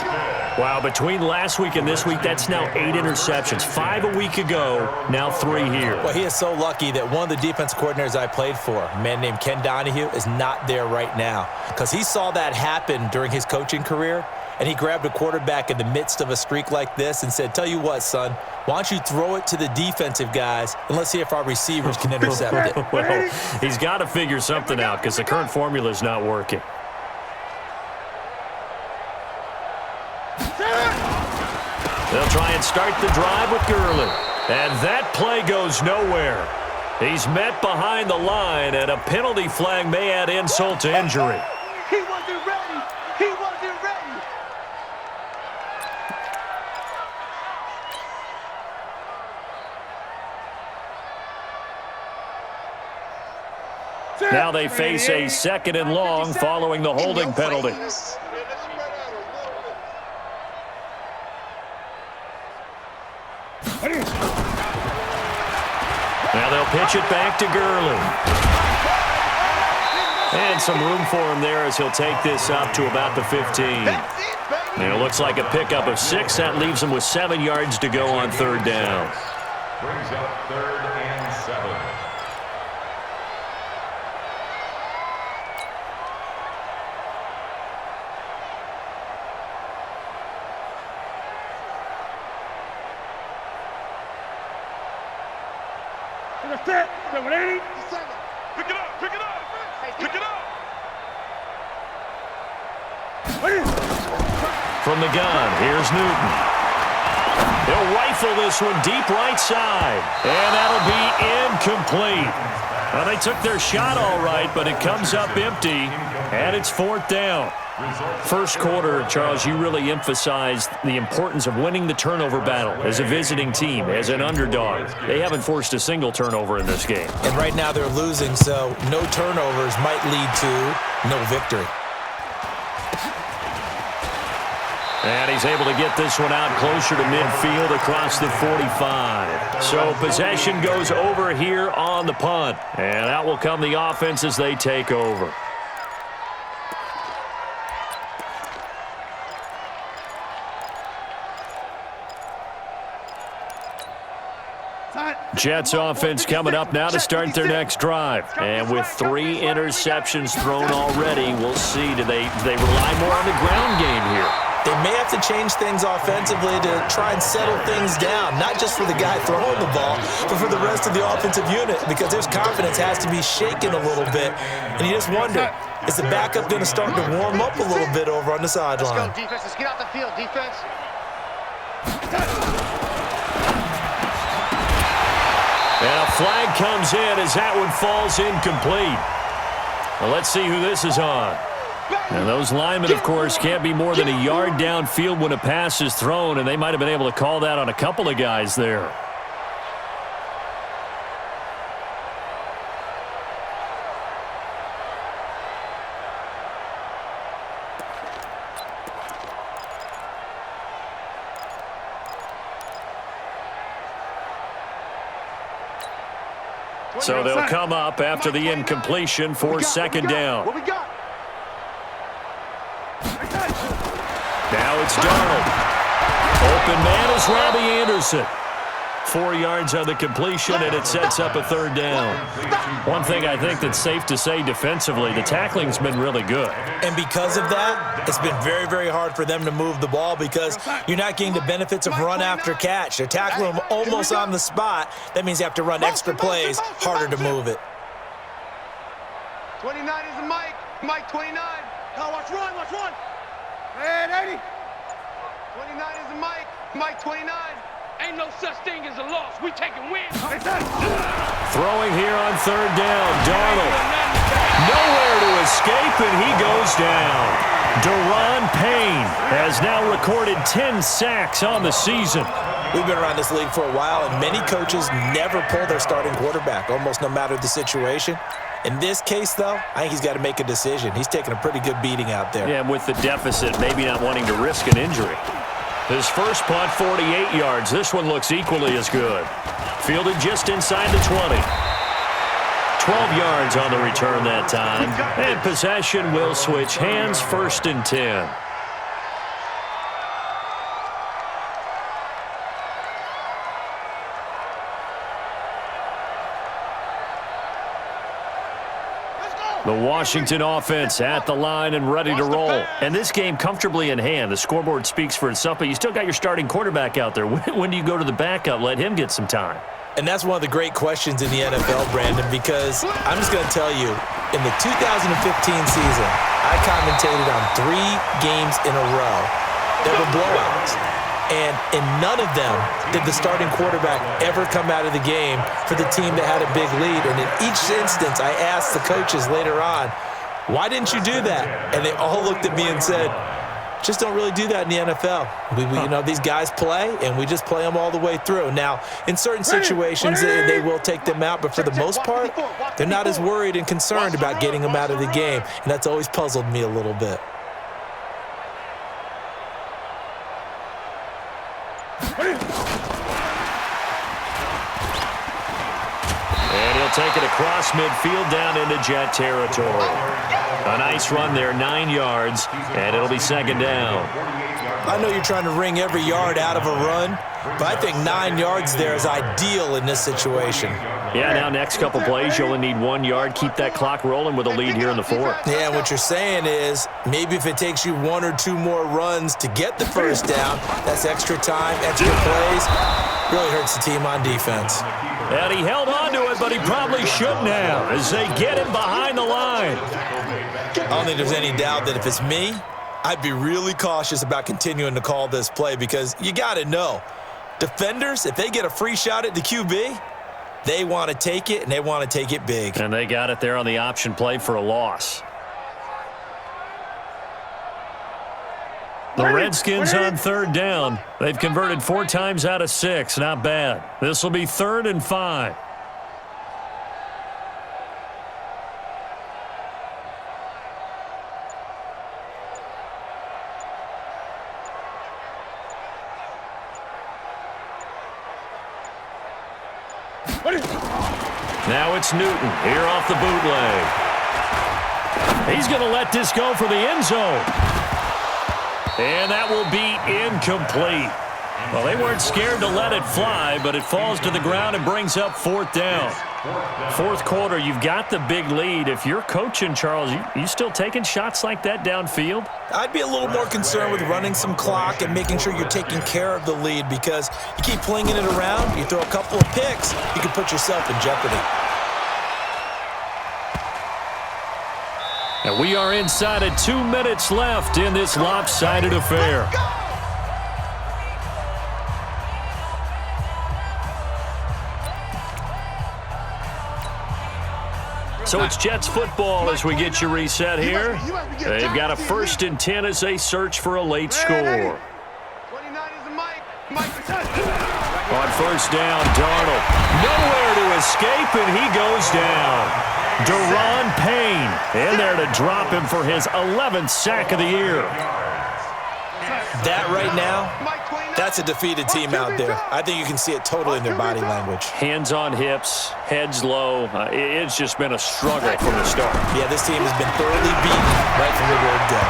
Wow, between last week and this week, that's now 8 interceptions. 5 a week ago, now 3 here. Well, he is so lucky that one of the defense coordinators I played for, a man named Ken Donahue, is not there right now because he saw that happen during his coaching career, and he grabbed a quarterback in the midst of a streak like this and said, tell you what, son, why don't you throw it to the defensive guys, and let's see if our receivers can intercept it. Well, he's got to figure something out because the current formula is not working. They'll try and start the drive with Gurley. And that play goes nowhere. He's met behind the line, and a penalty flag may add insult to injury. He wasn't ready. He wasn't ready. Now they face a 2nd and long following the holding penalty. Now they'll pitch it back to Gurley. And some room for him there as he'll take this up to about the 15. And it looks like a pickup of 6. That leaves him with 7 yards to go on 3rd down. Brings up 3rd and 7. Pick it up, pick it up, pick it up. From the gun, here's Newton. He'll rifle this one deep right side. And that'll be incomplete. Well, they took their shot all right, but it comes up empty, and it's 4th down. First quarter, Charles, you really emphasized the importance of winning the turnover battle as a visiting team, as an underdog. They haven't forced a single turnover in this game. And right now they're losing, so no turnovers might lead to no victory. And he's able to get this one out closer to midfield across the 45. So possession goes over here on the punt. And out will come the offense as they take over. Jets offense coming up now to start their next drive. And with 3 interceptions thrown already, we'll see. Do they rely more on the ground game here? They may have to change things offensively to try and settle things down, not just for the guy throwing the ball, but for the rest of the offensive unit, because their confidence has to be shaken a little bit. And you just wonder, is the backup going to start to warm up a little bit over on the sideline? Let's go, defense. Let's get out the field, defense. And a flag comes in as that one falls incomplete. Well, let's see who this is on. And those linemen, of course, can't be more than a yard downfield when a pass is thrown, and they might have been able to call that on a couple of guys there. So they'll come up after the incompletion for 2nd down. What we got? Now it's Darnold. Open man is Robbie Anderson. 4 yards on the completion, and it sets up a 3rd down. One thing I think that's safe to say defensively, the tackling's been really good. And because of that, it's been very, very hard for them to move the ball because you're not getting the benefits of run after catch. They're tackling them almost on the spot. That means you have to run extra plays, harder to move it. 29 is the Mike. Mike 29. Now watch run, watch run. And 80. 29 is the Mike. Mike 29. Ain't no such thing as a loss. We taking wins. Throwing here on 3rd down, Darnold. Nowhere to escape, and he goes down. Deron Payne has now recorded 10 sacks on the season. We've been around this league for a while, and many coaches never pull their starting quarterback, almost no matter the situation. In this case, though, I think he's got to make a decision. He's taking a pretty good beating out there. Yeah, and with the deficit, maybe not wanting to risk an injury. His first punt, 48 yards. This one looks equally as good. Fielded just inside the 20. 12 yards on the return that time. And possession will switch hands, 1st and 10. The Washington offense at the line and ready to roll. And this game comfortably in hand. The scoreboard speaks for itself, but you still got your starting quarterback out there. When do you go to the backup? Let him get some time. And that's one of the great questions in the NFL, Brandon, because I'm just going to tell you, in the 2015 season, I commentated on 3 games in a row. There were blowouts. And in none of them did the starting quarterback ever come out of the game for the team that had a big lead. And in each instance, I asked the coaches later on, why didn't you do that? And they all looked at me and said, just don't really do that in the NFL. You know, these guys play, and we just play them all the way through. Now, in certain situations, they will take them out, but for the most part, they're not as worried and concerned about getting them out of the game. And that's always puzzled me a little bit. And he'll take it across midfield down into Jet territory. A nice run there, 9 yards, and it'll be 2nd down. I know you're trying to wring every yard out of a run, but I think 9 yards there is ideal in this situation. Yeah, now next couple plays, you only need 1 yard. Keep that clock rolling with a lead here in the 4th. Yeah, what you're saying is maybe if it takes you 1 or 2 more runs to get the 1st down, that's extra time, extra plays, really hurts the team on defense. And he held on to it, but he probably shouldn't have as they get him behind the line. I don't think there's any doubt that if it's me, I'd be really cautious about continuing to call this play because you got to know, defenders, if they get a free shot at the QB, they want to take it, and they want to take it big. And they got it there on the option play for a loss. The Redskins on 3rd down. They've converted 4 times out of 6. Not bad. This will be 3rd and 5. Now it's Newton here off the bootleg. He's going to let this go for the end zone. And that will be incomplete. Well, they weren't scared to let it fly, but it falls to the ground and brings up 4th down. 4th quarter, you've got the big lead. If you're coaching, Charles, you still taking shots like that downfield? I'd be a little more concerned with running some clock and making sure you're taking care of the lead because you keep flinging it around, you throw a couple of picks, you can put yourself in jeopardy. And we are inside of 2 minutes left in this lopsided affair. So it's Jets football as we get you reset here. They've got a 1st and 10 as they search for a late score. 29 is the Mike. On 1st down, Darnold. Nowhere to escape, and he goes down. Deron Payne in there to drop him for his 11th sack of the year. That right now, that's a defeated team out there. I think you can see it totally in their body language. Hands on hips, heads low. It's just been a struggle from the start. Yeah, this team has been thoroughly beaten right from the word go.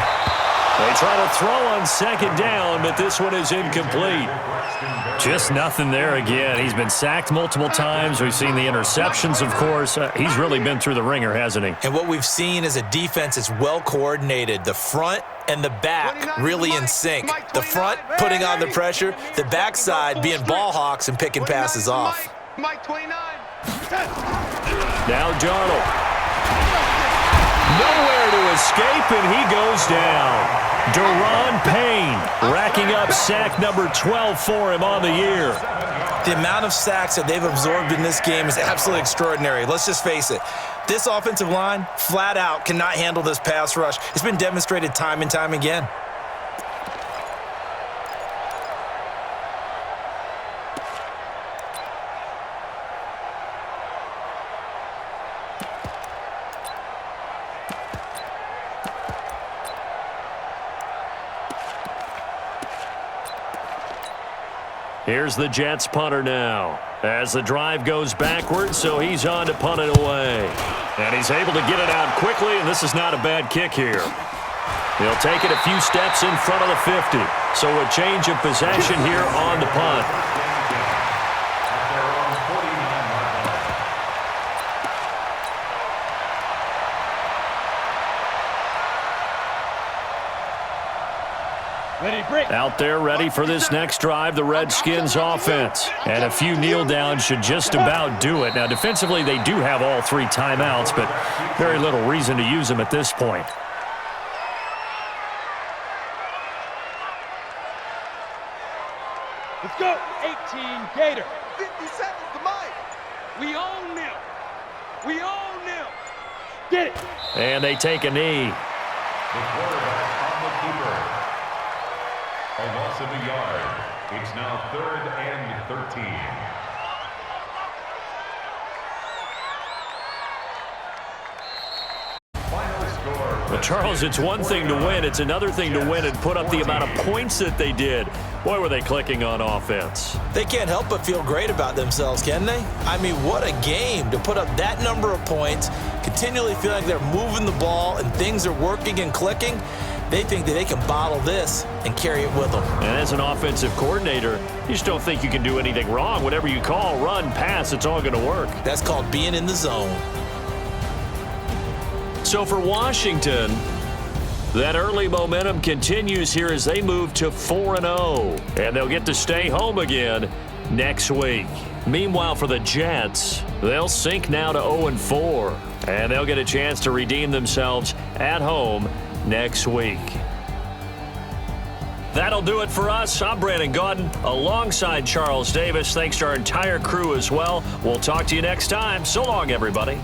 They try to throw on 2nd down, but this one is incomplete. Just nothing there again. He's been sacked multiple times. We've seen the interceptions, of course. He's really been through the ringer, hasn't he? And what we've seen is a defense that's well coordinated. The front and the back really in sync. The front putting on the pressure, the backside being ball hawks and picking passes off. Mike 29. Now Darnold. Nowhere to escape, and he goes down. Deron Payne racking up sack number 12 for him on the year. The amount of sacks that they've absorbed in this game is absolutely extraordinary. Let's just face it. This offensive line, flat out, cannot handle this pass rush. It's been demonstrated time and time again. Here's the Jets punter now. As the drive goes backwards, so he's on to punt it away. And he's able to get it out quickly, and this is not a bad kick here. He'll take it a few steps in front of the 50. So a change of possession here on the punt. Out there ready for this next drive, the Redskins offense. And a few kneel downs should just about do it. Now, defensively, they do have all 3 timeouts, but very little reason to use them at this point. Let's go. 18 Gator. 50 seconds to Mike. We own them. We own them. Get it. And they take a knee. The quarterback on the keeper. A loss of a yard. It's now 3rd and 13. Final score. Well, Charles, it's one thing to win. It's another thing to win and put up the amount of points that they did. Boy, were they clicking on offense. They can't help but feel great about themselves, can they? I mean, what a game to put up that number of points, continually feel like they're moving the ball and things are working and clicking. They think that they can bottle this and carry it with them. And as an offensive coordinator, you just don't think you can do anything wrong. Whatever you call, run, pass, it's all going to work. That's called being in the zone. So for Washington, that early momentum continues here as they move to 4-0. And they'll get to stay home again next week. Meanwhile, for the Jets, they'll sink now to 0-4. And they'll get a chance to redeem themselves at home next week. That'll do it for us. I'm Brandon Gaudin alongside Charles Davis. Thanks to our entire crew as well. We'll talk to you next time. So long, everybody.